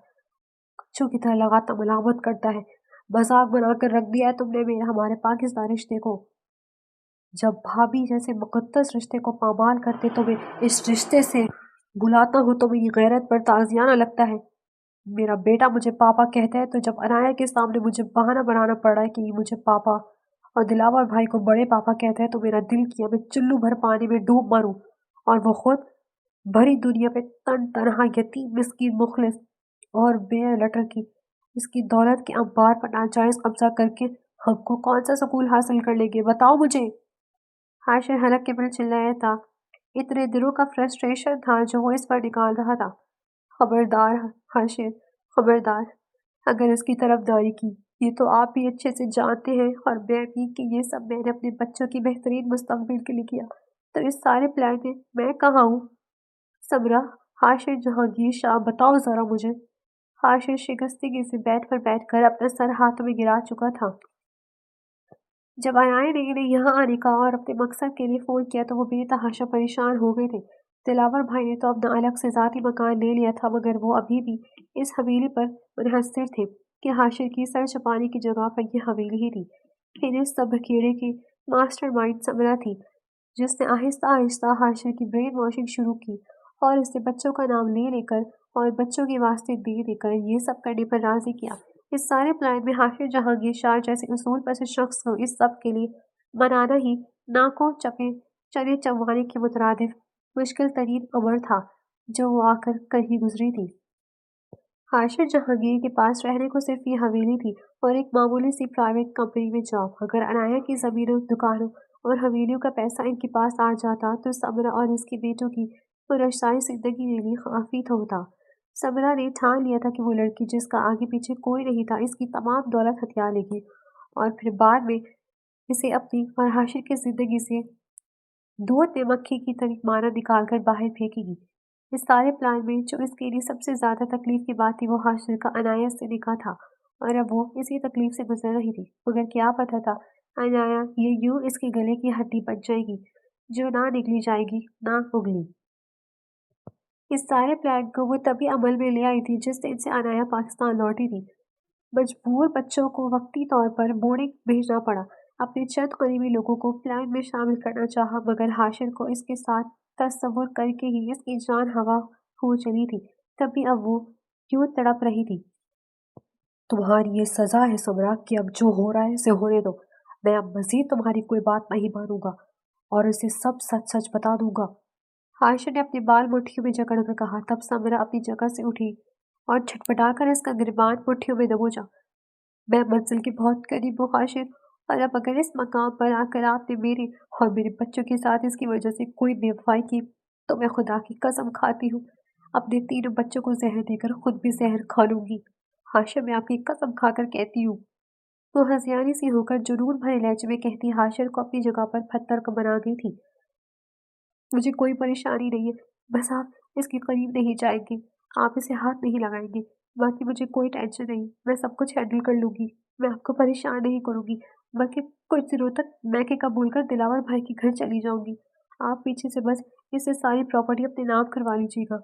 بچوں کی طرح لگاتا ملامت کرتا ہے۔ مذاق بنا کر رکھ دیا ہے تم نے ہمارے پاکستان رشتے کو۔ جب بھابھی جیسے مقدس رشتے کو پامال کرتے تو میں اس رشتے سے بلاتا ہوں تو میری غیرت پر تعزیانہ لگتا ہے۔ میرا بیٹا مجھے پاپا کہتا ہے تو جب عنایہ کے سامنے مجھے بہانہ بنانا پڑ رہا ہے کہ یہ مجھے پاپا اور دلاور بھائی کو بڑے پاپا کہتا ہے تو میرا دل کیا میں چلو بھر پانی میں ڈوب مروں اور وہ خود بھری دنیا پہ تن تنہا یتیم مسکین مخلص اور بے لٹر کی اس کی دولت کے انبار پر ناجائز قبضہ کر کے ہم کو کون سا سکول حاصل کر لیں گے؟ بتاؤ مجھے۔ حاشر حلق کے بل چلایا تھا۔ اتنے دنوں کا فرسٹریشن تھا جو وہ اس پر نکال رہا تھا۔ خبردار حاشر، خبردار اگر اس کی طرفداری کی۔ یہ تو آپ بھی اچھے سے جانتے ہیں اور میں بھی کہ یہ سب میں نے اپنے بچوں کی بہترین مستقبل کے لیے کیا۔ تو اس سارے پلان میں کہاں ہوں؟ سمرا، حاشر جہانگیر شاہ بتاؤ ذرا مجھے۔ حاشر شکستگی سے بیٹھ کر اپنا سر ہاتھوں میں گرا چکا تھا۔ جب عنایہ نے انہیں یہاں آنے کا اور اپنے مقصد کے لیے فون کیا تو وہ بے تحاشا پریشان ہو گئے تھے۔ دلاور بھائی نے تو اپنا الگ سے ذاتی مکان لے لیا تھا مگر وہ ابھی بھی اس حویلی پر منحصر تھے کہ حاشر کی سر چھپانے کی جگہ پر یہ حویلی ہی تھی۔ پھر اس سب بکھیڑے کی ماسٹر مائنڈ سمرا تھی جس نے آہستہ آہستہ حاشر کی برین واشنگ شروع کی اور اسے بچوں کا نام لے کر اور بچوں کے واسطے دے کر یہ سب کرنے پر راضی کیا۔ اس سارے پلان میں حاشر جہانگیر شاہ جیسے اصول پسند شخص کو اس سب کے لیے منانا ہی ناکوں چنے چوانے کے مترادف مشکل ترین امر تھا جو وہ آ کر ہی گزری تھی۔ حاشر جہانگیر کے پاس رہنے کو صرف یہ حویلی تھی اور ایک معمولی سی پرائیویٹ کمپنی میں جاب۔ اگر عنایہ کی زمینوں، دکانوں اور حویلیوں کا پیسہ ان کے پاس آ جاتا تو سمرا اور اس کے بیٹوں کی پراشائی زندگی کے لیے کافی ہوتا۔ سمرا نے ٹھان لیا تھا کہ وہ لڑکی جس کا آگے پیچھے کوئی نہیں تھا اس کی تمام دولت ہتھیا لے گی اور پھر بعد میں اسے اپنی اور حاشر کی زندگی سے دودھ میں مکھی کی طرح مارا نکال کر باہر پھینکے گی۔ اس سارے پلان میں جو اس کے لیے سب سے زیادہ تکلیف کی بات تھی وہ حاشر کا عنایہ سے نکاح تھا اور اب وہ اسی تکلیف سے گزر رہی تھی مگر کیا پتہ تھا عنایہ یہ یوں اس کے گلے کی ہڈی بن جائے گی جو نہ نگلی جائے گی نہ اگلی۔ اس سارے پلان کو وہ تبھی عمل میں لے آئی تھی جس دن سے عنایہ پاکستان لوٹی تھی۔ مجبور بچوں کو وقتی طور پر بورڈنگ بھیجنا پڑا۔ اپنے چند قریبی لوگوں کو پلان میں شامل کرنا چاہا مگر حاشر کو اس کے ساتھ تصور کر کے ہی اس کی جان ہوا ہو چلی تھی تب بھی اب وہ یوں تڑپ رہی تھی۔ تمہاری یہ سزا ہے سمرا کہ اب جو ہو رہا ہے اسے ہونے دو۔ میں اب مزید تمہاری کوئی بات نہیں مانوں گا اور اسے سب سچ سچ بتا دوں گا۔ حاشر نے اپنے بال مٹھیوں میں جکڑ کر کہا۔ تب سمرا اپنی جگہ سے اٹھی اور چھٹپٹا کر اس کا گریبان مٹھیوں میں دبوچا۔ میں منزل کے بہت قریب ہوں حاشر اور اب اگر اس مقام پر آ کر آپ نے میرے اور میرے بچوں کے ساتھ اس کی وجہ سے کوئی بے وفائی کی تو میں خدا کی قسم کھاتی ہوں اپنے تینوں بچوں کو زہر دے کر خود بھی زہر کھا لوں گی۔ حاشر میں آپ کی قسم کھا کر کہتی ہوں۔ وہ ہذیانی سی ہو کر جنون بھرے لہجے میں کہتی حاشر کو اپنی جگہ پر پتھر کو بنا گئی تھی۔ مجھے کوئی پریشانی نہیں ہے بس آپ اس کے قریب نہیں جائیں گے، آپ اسے ہاتھ نہیں لگائیں گے، باقی مجھے کوئی ٹینشن نہیں، میں سب کچھ ہینڈل کر لوں گی، میں آپ کو پریشان نہیں کروں گی بلکہ کچھ دنوں تک میکے قبول کر دلاور بھائی کے گھر چلی جاؤں گی، آپ پیچھے سے بس اس سے ساری پراپرٹی اپنے نام کروا لیجیے گا۔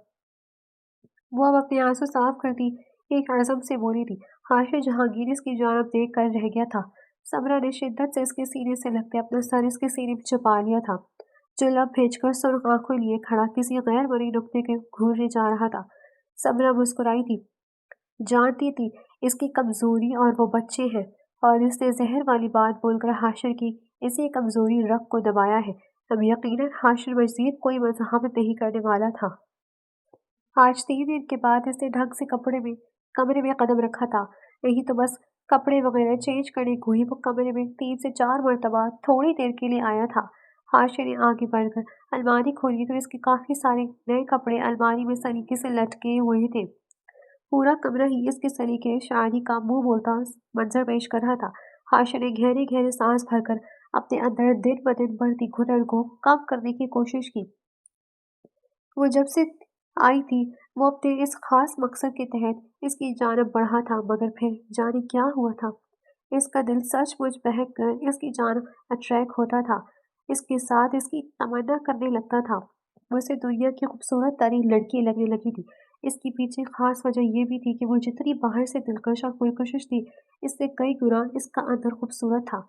وہ اب اپنے آنسو صاف کرتی ایک عزم سے بولی تھی۔ حاشر جہانگیر اس کی جانب دیکھ کر رہ گیا تھا۔ سمرا نے شدت سے اس کے سینے سے لگتے اپنا سر اس کے سینے میں چھپا لیا تھا جو لب بھیج کر سرخ آنکھوں لیے کھڑا کسی غیر مرئی نقطے کے گھورنے جا رہا تھا۔ سمرا مسکرائی تھی، جانتی تھی اس کی کمزوری اور وہ بچے ہیں اور اس نے زہر والی بات بول کر حاشر کی اسی کمزوری رگ کو دبایا ہے۔ اب یقیناً حاشر مزید کوئی مزاحمت نہیں کرنے والا تھا۔ آج 3 دن کے بعد اس نے ڈھنگ سے کمرے میں قدم رکھا تھا، نہیں تو بس کپڑے وغیرہ چینج کرنے کو ہی وہ کمرے میں 3 سے 4 مرتبہ تھوڑی دیر کے لیے آیا تھا۔ حاشر نے آگے بڑھ کر الماری کھولی تو اس کے کافی سارے نئے کپڑے الماری میں سلیقے سے لٹکے ہوئے تھے۔ پورا کمرہ ہی اس کے سلیقے شاعری کا منہ بولتا منظر پیش کر رہا تھا۔ حاشر نے گہری گہری سانس بھر کر اپنے اندر دن بدن بڑھتی گھٹن کو کم کرنے کی کوشش کی۔ وہ جب سے آئی تھی وہ اپنے اس خاص مقصد کے تحت اس کی جانب بڑھا تھا، مگر پھر جانے کیا ہوا تھا، اس کا دل سچ مچ بہک کر اس کی جانب اٹریکٹ ہوتا تھا، اس کے ساتھ اس کی تمنا کرنے لگتا تھا۔ وہ اسے دنیا کی خوبصورت ترین لڑکی لگنے لگی تھی۔ اس کی پیچھے خاص وجہ یہ بھی تھی کہ وہ جتنی باہر سے دلکش اور پرکشش تھی، اس سے کئی گنا اس کا اندر خوبصورت تھا۔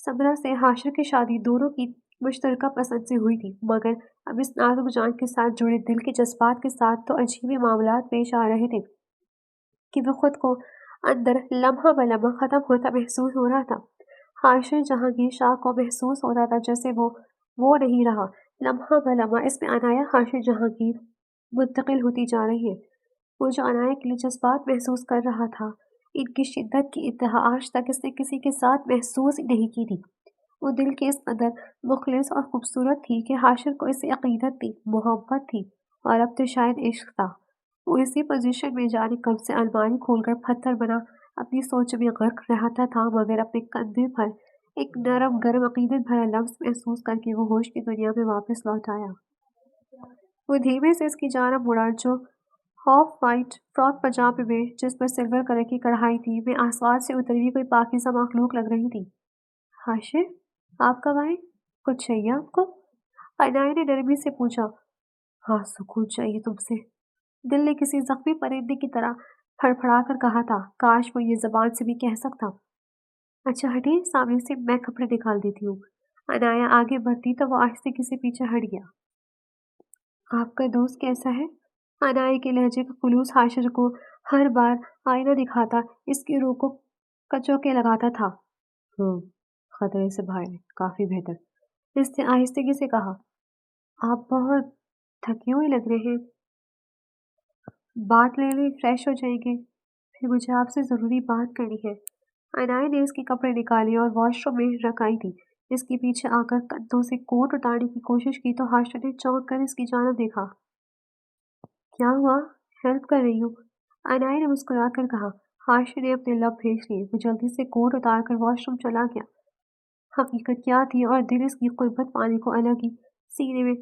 سمرہ سے حاشر کی شادی دونوں کی مشترکہ پسند سے ہوئی تھی، مگر اب اس نازک جان کے ساتھ جڑے دل کے جذبات کے ساتھ تو عجیب ہی معاملات پیش آ رہے تھے کہ وہ خود کو اندر لمحہ بلمحہ ختم ہوتا محسوس ہو رہا تھا۔ حاشر جہانگیر شاہ کو محسوس ہوتا تھا جیسے وہ نہیں رہا، لمحہ بلمحہ اس میں عنایہ حاشر جہانگیر منتقل ہوتی جا رہی ہے۔ وہ جو عنایہ کے لیے جذبات محسوس کر رہا تھا، ان کی شدت کی انتہا آج تک اس نے کسی کے ساتھ محسوس نہیں کی تھی۔ وہ دل کے اس قدر مخلص اور خوبصورت تھی کہ حاشر کو اس سے عقیدت تھی، محبت تھی، اور اب تو شاید عشق تھا۔ وہ اسی پوزیشن میں جانے کب سے الماری کھول کر پتھر بنا اپنی سوچ میں غرق رہتا تھا، مگر اپنے کندھے پر ایک نرم گرم عقیدت بھرا لفظ محسوس کر کے وہ ہوش کی دنیا میں واپس لوٹ آیا۔ وہ دھیمے سے اس کی جانب مڑا جو ہاف وائٹ فراک پاجامے میں، جس پر سلور کلر کی کڑھائی تھی، میں آسمان سے اتری ہوئی کوئی پاکیزہ مخلوق لگ رہی تھی۔ حاشر، آپ کب آئے؟ کچھ چاہیے آپ کو؟ عنایہ نے نرمی سے پوچھا۔ ہاں، سکون چاہیے تم سے، دل نے کسی زخمی پرندے کی طرح پھڑپھڑا کر کہا تھا۔ کاش وہ یہ زبان سے بھی کہہ سکتا۔ اچھا ہٹیے سامنے سے، میں کپڑے نکال دیتی ہوں۔ عنایہ آگے بڑھتی تو وہ آہستگی سے پیچھے ہٹ گیا۔ آپ کا دوست کیسا ہے؟ عنایہ کے لہجے کا خلوص حاشر کو ہر بار آئینہ دکھاتا اس کی روح کو کچوکے لگاتا تھا۔ خطرے سے باہر، کافی بہتر، اس نے آہستگی سے کہا۔ آپ بہت تھکے ہوئے لگ رہے ہیں، بات لے لیں، فریش ہو جائیں گے، پھر مجھے آپ سے ضروری بات کرنی ہے۔ عنایہ نے اس کے کپڑے نکالے اور واش روم میں رکھ آئی تھی۔ اس کے پیچھے آ کر کندھوں سے کوٹ اتارنے کی کوشش کی تو حاشر نے چونک کر اس کی جانب دیکھا۔ کیا ہوا؟ ہیلپ کر رہی ہوں، عنایہ نے مسکرا کر کہا۔ حاشر نے اپنے لب بھیج لیے، وہ جلدی سے کوٹ اتار کر واش روم چلا گیا۔ حقیقت کیا تھی اور دل اس کی قربت پانے کو الگ ہی سینے میں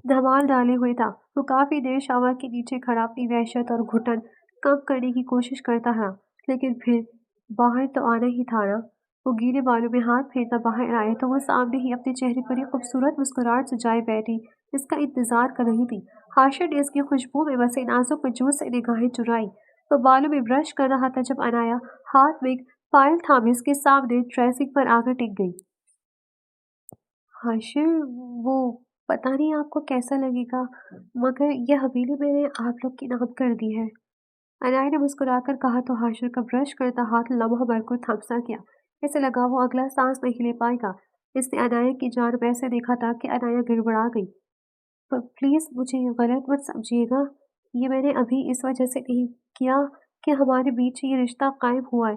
دھمال ڈالے ہوئے تھا۔ وہ کافی دیر شاور کے نیچے کھڑا اپنی وحشت اور گھٹن کم کرنے کی کوشش کرتا رہا، لیکن پھر باہر تو آنا ہی تھا نا۔ وہ گیلے بالوں میں ہاتھ پھیرتا باہر آئے تو وہ سامنے ہی اپنے چہرے پر ایک خوبصورت مسکراہٹ سجائے بیٹھی اس کا انتظار کر رہی تھی۔ حاشر نے اس کی خوشبو میں بسے نازک وجود سے نگاہیں چرائی۔ وہ بالوں میں برش کر رہا تھا جب عنایہ ہاتھ میں ایک فائل تھامے اس کے سامنے ڈریسنگ پر آ کر ٹک گئی۔ حاشر، وہ پتہ نہیں آپ کو کیسا لگے گا، مگر یہ حویلی میں نے آپ لوگ کی نام کر دی ہے، عنایہ نے مسکرا کر کہا تو حاشر کا برش کرتا ہاتھ لمحہ بھر کو تھم سا گیا۔ اسے لگا وہ اگلا سانس نہیں لے پائے گا۔ اس نے عنایہ کی جانب ایسے دیکھا تھا کہ عنایہ گڑبڑا گئی۔ پلیز مجھے غلط مت سمجھیے گا، یہ میں نے ابھی اس وجہ سے نہیں کیا کہ ہمارے بیچ یہ رشتہ قائم ہوا ہے،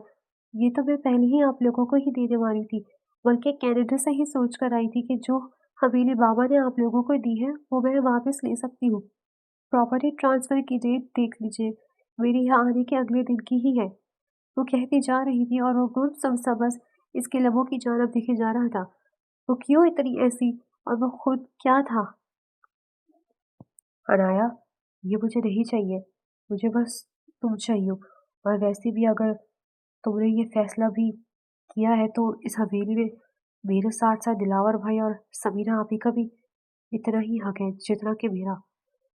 یہ تو میں پہلے ہی آپ لوگوں کو ہی دینے والی تھی، بلکہ کینیڈا سے ہی سوچ کر آئی تھی کہ جو حویلی بابا نے آپ لوگوں کو دی ہے وہ میں واپس لے سکتی ہوں۔ پراپرٹی ٹرانسفر کی ڈیٹ دیکھ لیجیے، میری یہاں آنے کے اگلے دن کی ہی ہے، وہ کہتی جا رہی تھی اور وہ گم سم بس اس کے لبوں کی جانب دیکھے جا رہا تھا۔ وہ کیوں اتنی ایسی، اور وہ خود کیا تھا؟ عنایہ، یہ مجھے نہیں چاہیے، مجھے بس تم چاہیے، اور ویسے بھی اگر تم نے یہ فیصلہ بھی کیا ہے تو اس حویلی میں میرے ساتھ ساتھ دلاور بھائی اور سمیرہ آپی کا بھی اتنا ہی حق ہے جتنا کہ میرا۔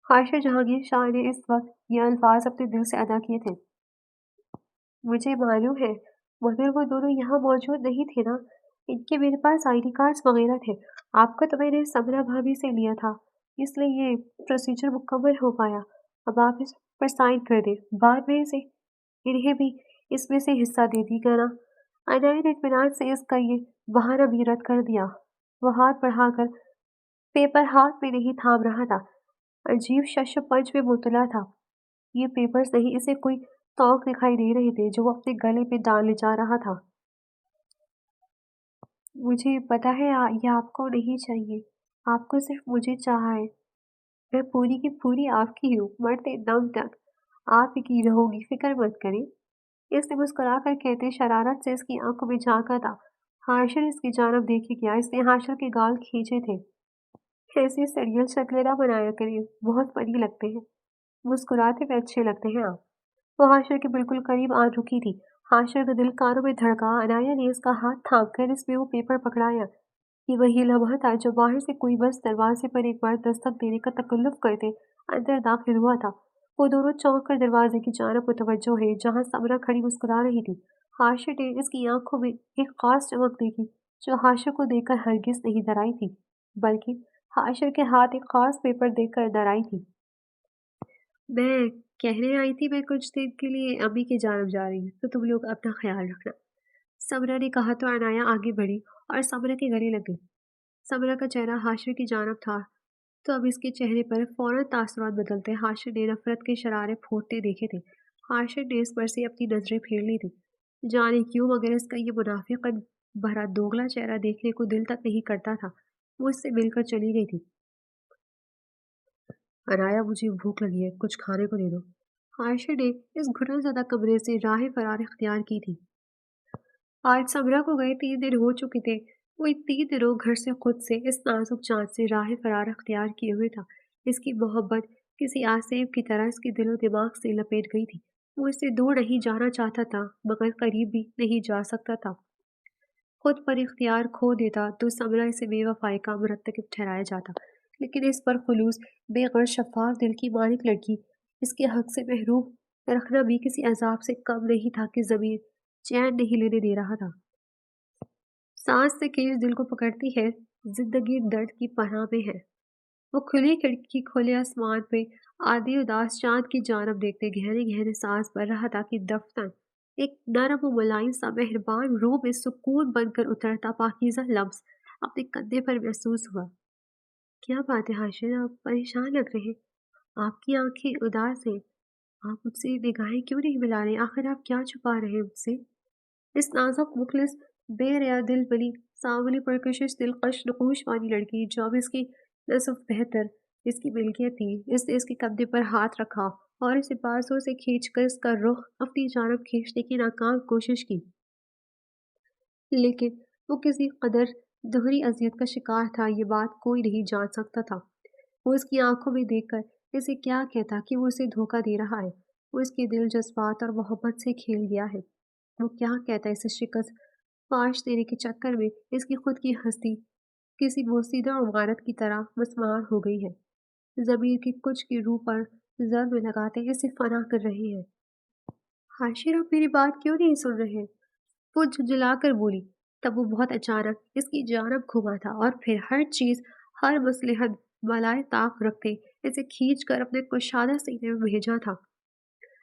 حاشر جہانگیر شاہ نے اس وقت یہ الفاظ اپنے دل سے ادا کیے تھے۔ مجھے معلوم ہے، مگر وہ دونوں یہاں موجود نہیں تھے نا، ان کے میرے پاس آئی ڈی کارڈز وغیرہ تھے، آپ کا تو میں نے سمرہ بھابھی سے لیا تھا، اس لیے یہ پروسیجر مکمل ہو پایا۔ اب آپ اس پر سائن کر دیں، بعد میں سے انہیں بھی اس میں سے حصہ دے دی گا نا۔ عنایہ نے اطمینان سے اس کا یہ بہانہ بھی رد کر دیا۔ وہ ہاتھ بڑھا کر پیپر ہاتھ میں نہیں تھام رہا تھا، عجیب شش پنج میں مبتلا تھا۔ یہ پیپرز نہیں، اسے کوئی توق دکھائی دے رہے تھے جو وہ اپنے گلے پہ ڈالے جا رہا تھا۔ مجھے پتا ہے یہ آپ کو نہیں چاہیے، آپ کو صرف مجھے چاہا ہے۔ میں پوری کی پوری آپ کی ہوں، مرتے دم تک آپ ہی کی رہوں گی، فکر مت کریں۔ اس نے مسکرا کر کہتے شرارت سے اس کی آنکھوں میں جھانکا تھا۔ ہاشر اس کی جانب دیکھے گیا، اس نے ہاشر کے گال کھینچے تھے۔ ایسی سڑیل شکلیں نہ بنایا کریں، بہت فنی لگتے ہیں، مسکراتے ہوئے اچھے لگتے ہیں آپ۔ وہ ہاشر کے بالکل قریب آ رکی تھی۔ ہاشر کا دل کانوں میں دھڑکا۔ عنایہ نے اس کا ہاتھ تھام کر اس میں وہ پیپر پکڑایا۔ یہ وہی لمحہ تھا جب باہر سے کوئی بس دروازے پر ایک بار دستک دینے کا تکلف کرتے اندر داخل ہوا تھا۔ وہ دونوں چونک کر دروازے کی جانب متوجہ ہوئے جہاں سمرہ کھڑی مسکرا رہی تھی۔ ہاشر نے اس کی آنکھوں میں ایک خاص چمک دیکھی جو ہاشر کو دیکھ کر ہرگز نہیں ڈرائی تھی، بلکہ ہاشر کے ہاتھ ایک خاص پیپر دیکھ کر ڈرائی تھی۔ میں کہنے آئی تھی میں کچھ دن کے لیے امی کی جانب جا رہی ہوں، تو تم لوگ اپنا خیال رکھنا، سمرہ نے کہا تو عنایہ آگے بڑھی اور سمرہ کے گلے لگ گئی۔ سمرہ کا چہرہ ہاشر کی جانب تھا تو اب اس کے چہرے پر فوراً تاثرات بدلتے ہاشر نے نفرت کے شرارے پھوٹتے دیکھے تھے۔ ہاشر نے اس پر سے اپنی نظریں پھیر لی تھی، جانے کیوں مگر اس کا یہ منافقت بھرا دوگلا چہرہ دیکھنے کو دل تک نہیں کرتا تھا۔ وہ اس سے مل کر چلی گئی تھی۔ عنایہ مجھے بھوک لگی ہے، کچھ کھانے کو دے دو۔ ہاشر نے اس گھٹن زدہ کمرے سے راہ فرار اختیار کی تھی۔ آج سمرہ کو گئے 3 دن ہو چکے تھے۔ وہ ان 3 دنوں گھر سے خود سے اس نازک جان سے راہ فرار اختیار کیے ہوئے تھا۔ اس کی محبت کسی آسیب کی طرح اس کے دل و دماغ سے لپیٹ گئی تھی۔ وہ اس سے دور نہیں جانا چاہتا تھا مگر قریب بھی نہیں جا سکتا تھا۔ خود پر اختیار کھو دیتا تو سمرہ اسے بے وفائی کا مرتکب ٹھہرایا جاتا، لیکن اس پر خلوص بے غرض شفاف دل کی مالک لڑکی اس کے حق سے محروم رکھنا بھی کسی عذاب سے کم نہیں تھا کہ ضمیر چین نہیں لینے دے رہا تھا۔ سانس سے کیش دل کو پکڑتی ہے، زندگی درد کی پناہ میں ہے۔ وہ کھلی کھڑکی کھلے آسمان پہ آدھی اداس چاند کی جانب دیکھتے گہرے گہرے سانس بھر رہا تھا کہ دفتر ایک نرم و ملائم سا مہربان روح میں سکون بن کر اترتا پاکیزہ لمس اپنے کندھے پر محسوس ہوا۔ کیا بات ہے ہاشر، آپ پریشان لگ رہے ہیں، آپ کی آنکھیں اداس ہیں، آپ مجھ سے نگاہیں کیوں نہیں ملا رہے؟ آخر آپ کیا چھپا رہے ہیں مجھ سے؟ اس نازک مخلص بے ریا دل بلی سانولی پرکشش دلکش نقوش والی لڑکی جو اب اس کی نصف بہتر اس کی ملکیت تھی، اس نے اس کے کندھے پر ہاتھ رکھا اور اسے بازوں سے کھینچ کر اس کا رخ اپنی جانب کھینچنے کی ناکام کوشش کی، لیکن وہ کسی قدر دوہری اذیت کا شکار تھا یہ بات کوئی نہیں جان سکتا تھا۔ وہ اس کی آنکھوں میں دیکھ کر اسے کیا کہتا کہ وہ اسے دھوکہ دے رہا ہے، وہ اس کے دل جذبات اور محبت سے کھیل گیا ہے۔ وہ کیا کہتا ہے اسے شکست فاش دینے کے چکر میں اس کی خود کی ہستی کسی بوسیدہ عمارت کی طرح مسمار ہو گئی ہے، ضمیر کی کچھ کی روح پر ضرب لگاتے اسے فنا کر رہے ہیں۔ ہاشر آپ میری بات کیوں نہیں سن رہے؟ وہ جھنجھلا کر بولی، تب وہ بہت اچانک اس کی جانب گھوما تھا اور پھر ہر چیز ہر مصلحت بالائے طاق رکھتے اسے کھینچ کر اپنے کشادہ سینے میں بھیجا تھا۔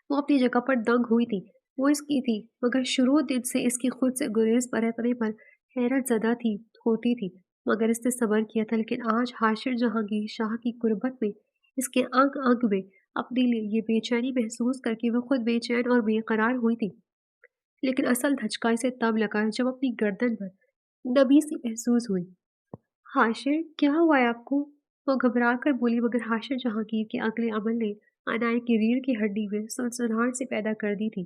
وہ اپنی جگہ پر دنگ ہوئی تھی، وہ اس کی تھی مگر شروع دن سے اس کی خود سے گریز برتنے پر حیرت زدہ تھی ہوتی تھی، مگر اس نے صبر کیا تھا۔ لیکن آج ہاشر جہانگیر شاہ کی قربت میں اس کے انگ انگ میں اپنے لیے یہ بے چینی محسوس کر کے وہ خود بے چین اور بے قرار ہوئی تھی، لیکن اصل دھچکا اسے تب لگا جب اپنی گردن پر نمی سی محسوس ہوئی۔ ہاشر کیا ہوا ہے آپ کو؟ وہ گھبرا کر بولی، مگر ہاشر جہانگیر کے اگلے عمل نے عنایہ کی ریڑھ کی ہڈی میں سنسناہٹ سے پیدا کر دی تھی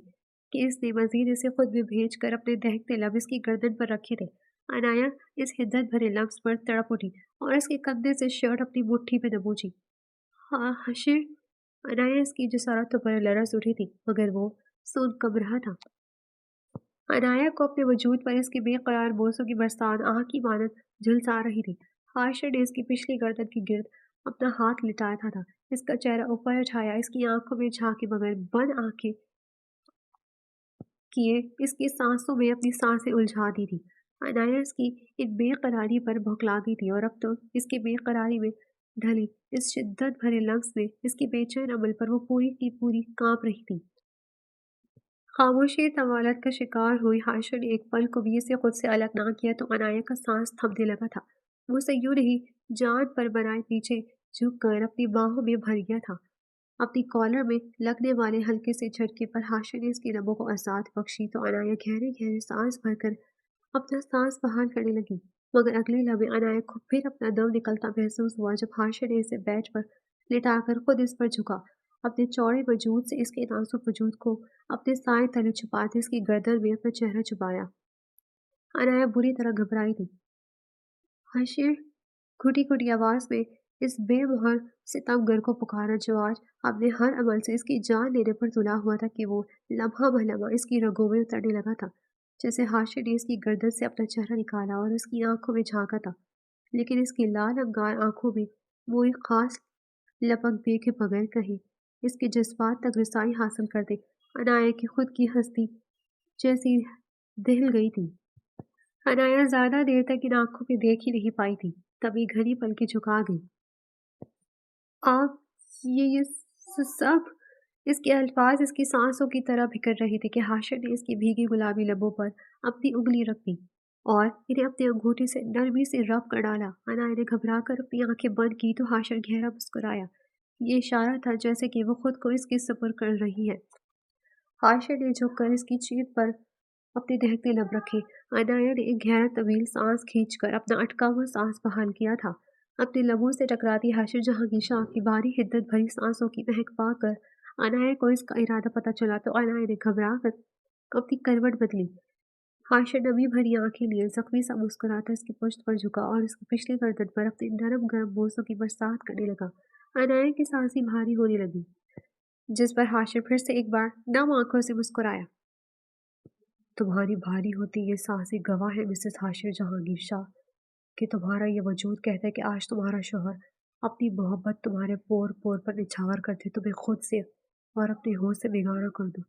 کہ اس نے مزید اسے خود میں بھیج کر اپنے دہکتے لب اس کی گردن پر رکھے تھے۔ عنایہ اس حدت بھرے لفظ پر تڑپ اٹھی اور اس کے کندھے سے شرٹ اپنی مٹھی پہ دبوچی۔ ہاں ہاشر، عنایہ اس کی جسارتوں پر لرز اٹھی تھی مگر وہ سن کب رہا تھا۔ عنایہ کو اپنے وجود پر اس کے بے قرار بوسوں کی برسات آہ کی مانند جھلسا رہی تھی۔ ہاشر نے اس کی پچھلی گردن کی گرد اپنا ہاتھ لٹایا تھا، اس کا چہرہ اوپر اٹھایا، اس کی آنکھوں میں جھانکے مگر بند آنکھیں کیے اس کی سانسوں میں اپنی سانسیں الجھا دی تھی۔ عنایہ اس کی ان بے قراری پر بھکلا گئی تھی اور اب تو اس کے بے قراری میں ڈھلی اس شدت بھرے لفظ میں اس کے بے چین عمل پر وہ پوری کی پوری کانپ رہی تھی۔ خاموشی طوالت کا شکار ہوئی ہاشر نے ایک پل کو بھی اسے خود سے الگ نہ کیا تو عنایہ کا سانس تھمنے لگا تھا۔ وہ اسے یوں نہیں جان پر بنائے پیچھے جھک کر اپنی باہوں میں بھر گیا تھا۔ اپنی کالر میں لگنے والے ہلکے سے جھٹکے پر حاشر نے اس کی لبوں کو آزاد بخشی تو عنایا گہرے گہرے سانس بھر کر اپنا سانس بحال کرنے لگی، مگر اگلے لمحے عنایا کو پھر اپنا دم نکلتا محسوس ہوا جب حاشر نے اسے بیڈ پر لٹا کر خود اس پر جھکا، اپنے چوڑے وجود سے اس کے نازک وجود کو اپنے سائے تلے چھپاتے اس کی گردن میں اپنا چہرہ چھپایا۔ عنایا بری طرح گھبرائی تھی۔ حاشر گھٹی گھٹی آواز میں اس بے مہر ستم گر کو پکارا جو آج اپنے ہر عمل سے اس کی جان لینے پر تلا ہوا تھا کہ وہ لمحہ بہ لمحہ اس کی رگوں میں اترنے لگا تھا، جیسے حاشر نے اس کی گردن سے اپنا چہرہ نکالا اور اس کی آنکھوں میں جھانکا تھا، لیکن اس کی لال انگار آنکھوں میں وہ ایک خاص لپک بھی کے بغیر کہیں اس کے جذبات تک رسائی حاصل کرتے عنایا کی خود کی ہستی جیسی دہل گئی تھی۔ عنایا زیادہ دیر تک ان آنکھوں میں دیکھ ہی نہیں پائی تھی، تبھی گھنی پلکیں جھکا گئی۔ آپ یہ سب اس کے الفاظ اس کی سانسوں کی طرح بکھر رہے تھے کہ حاشر نے اس کی بھیگی گلابی لبوں پر اپنی انگلی رکھ دی اور انہیں اپنے انگوٹھے سے نرمی سے رب کر ڈالا۔ عنایا نے گھبرا کر اپنی آنکھیں بند کی تو حاشر گہرا مسکرایا۔ یہ اشارہ تھا جیسے کہ وہ خود کو اس کے سپرد کر رہی ہے۔ حاشر نے جھک کر اس کی چیت پر اپنے دہتے لب رکھے۔ عنایا نے ایک گہرا طویل سانس کھینچ کر اپنا اٹکا ہوا سانس بحال کیا تھا۔ اپنے لبوں سے ٹکراتی حاشر جہانگیر شاہ کی بھاری حدت بھری سانسوں کی مہک پا کر عنایا کو اس کا ارادہ پتہ چلا تو عنایا نے گھبرا کر اپنی کروٹ بدلی۔ حاشر نمی بھری آنکھیں لیے زخمی سا مسکراتا اس کی پشت پر جھکا اور اس کی پچھلی گردن پر اپنے نرم گرم بوسوں کی برسات کرنے لگا۔ عنایا کی سانسیں بھاری ہونے لگی، جس پر حاشر پھر سے ایک بار نم آنکھوں سے مسکرایا۔ تمہاری بھاری ہوتی یہ سانسیں گواہ ہے مسز حاشر جہانگیر شاہ کہ تمہارا یہ وجود کہتا ہے کہ آج تمہارا شوہر اپنی محبت تمہارے پور پور پر نچھاور کرتے تمہیں خود سے اور اپنے ہوش سے بیگانہ کر دو۔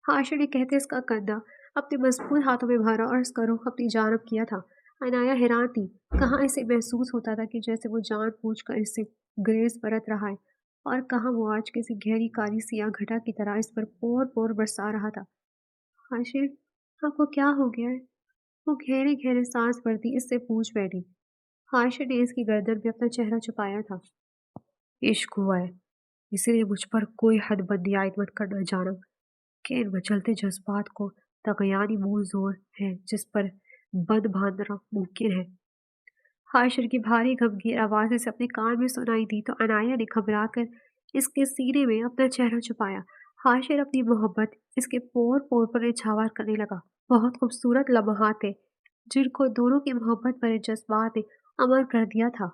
حاشر نے کہتے اس کا کندھا اپنے مضبوط ہاتھوں میں بھرا اور اس کا رخ اپنی جانب کیا تھا۔ عنایا حیران تھی، کہاں اسے محسوس ہوتا تھا کہ جیسے وہ جان بوجھ کر اس سے گریز برت رہا ہے اور کہاں وہ آج کسی گہری کالی سیاہ گھٹا کی طرح اس پر پور پور برسا رہا تھا۔ حاشر آپ کو کیا ہو گیا ہے؟ وہ گہرے گہرے سانس بھرتی اس سے پوچھ بیٹھی۔ حاشر نے اس کی گردن پہ اپنا چہرہ چھپایا تھا۔ عشق ہوا ہے، اسی لیے مجھ پر کوئی حد بندی عائد مت کرنا جانم کہ ان مچلتے جذبات کو تغیانی وہ زور ہے جس پر بند باندھنا ممکن ہے۔ حاشر کی بھاری غمگین آواز اسے اپنے کان میں سنائی دی تو عنایا نے گھبرا کر اس کے سینے میں اپنا چہرہ چھپایا۔ حاشر اپنی محبت اس کے پور پور پر نچھاور کرنے لگا۔ بہت خوبصورت لمحات تھے جن کو دونوں کی محبت پر جذبات نے عمل کر دیا تھا۔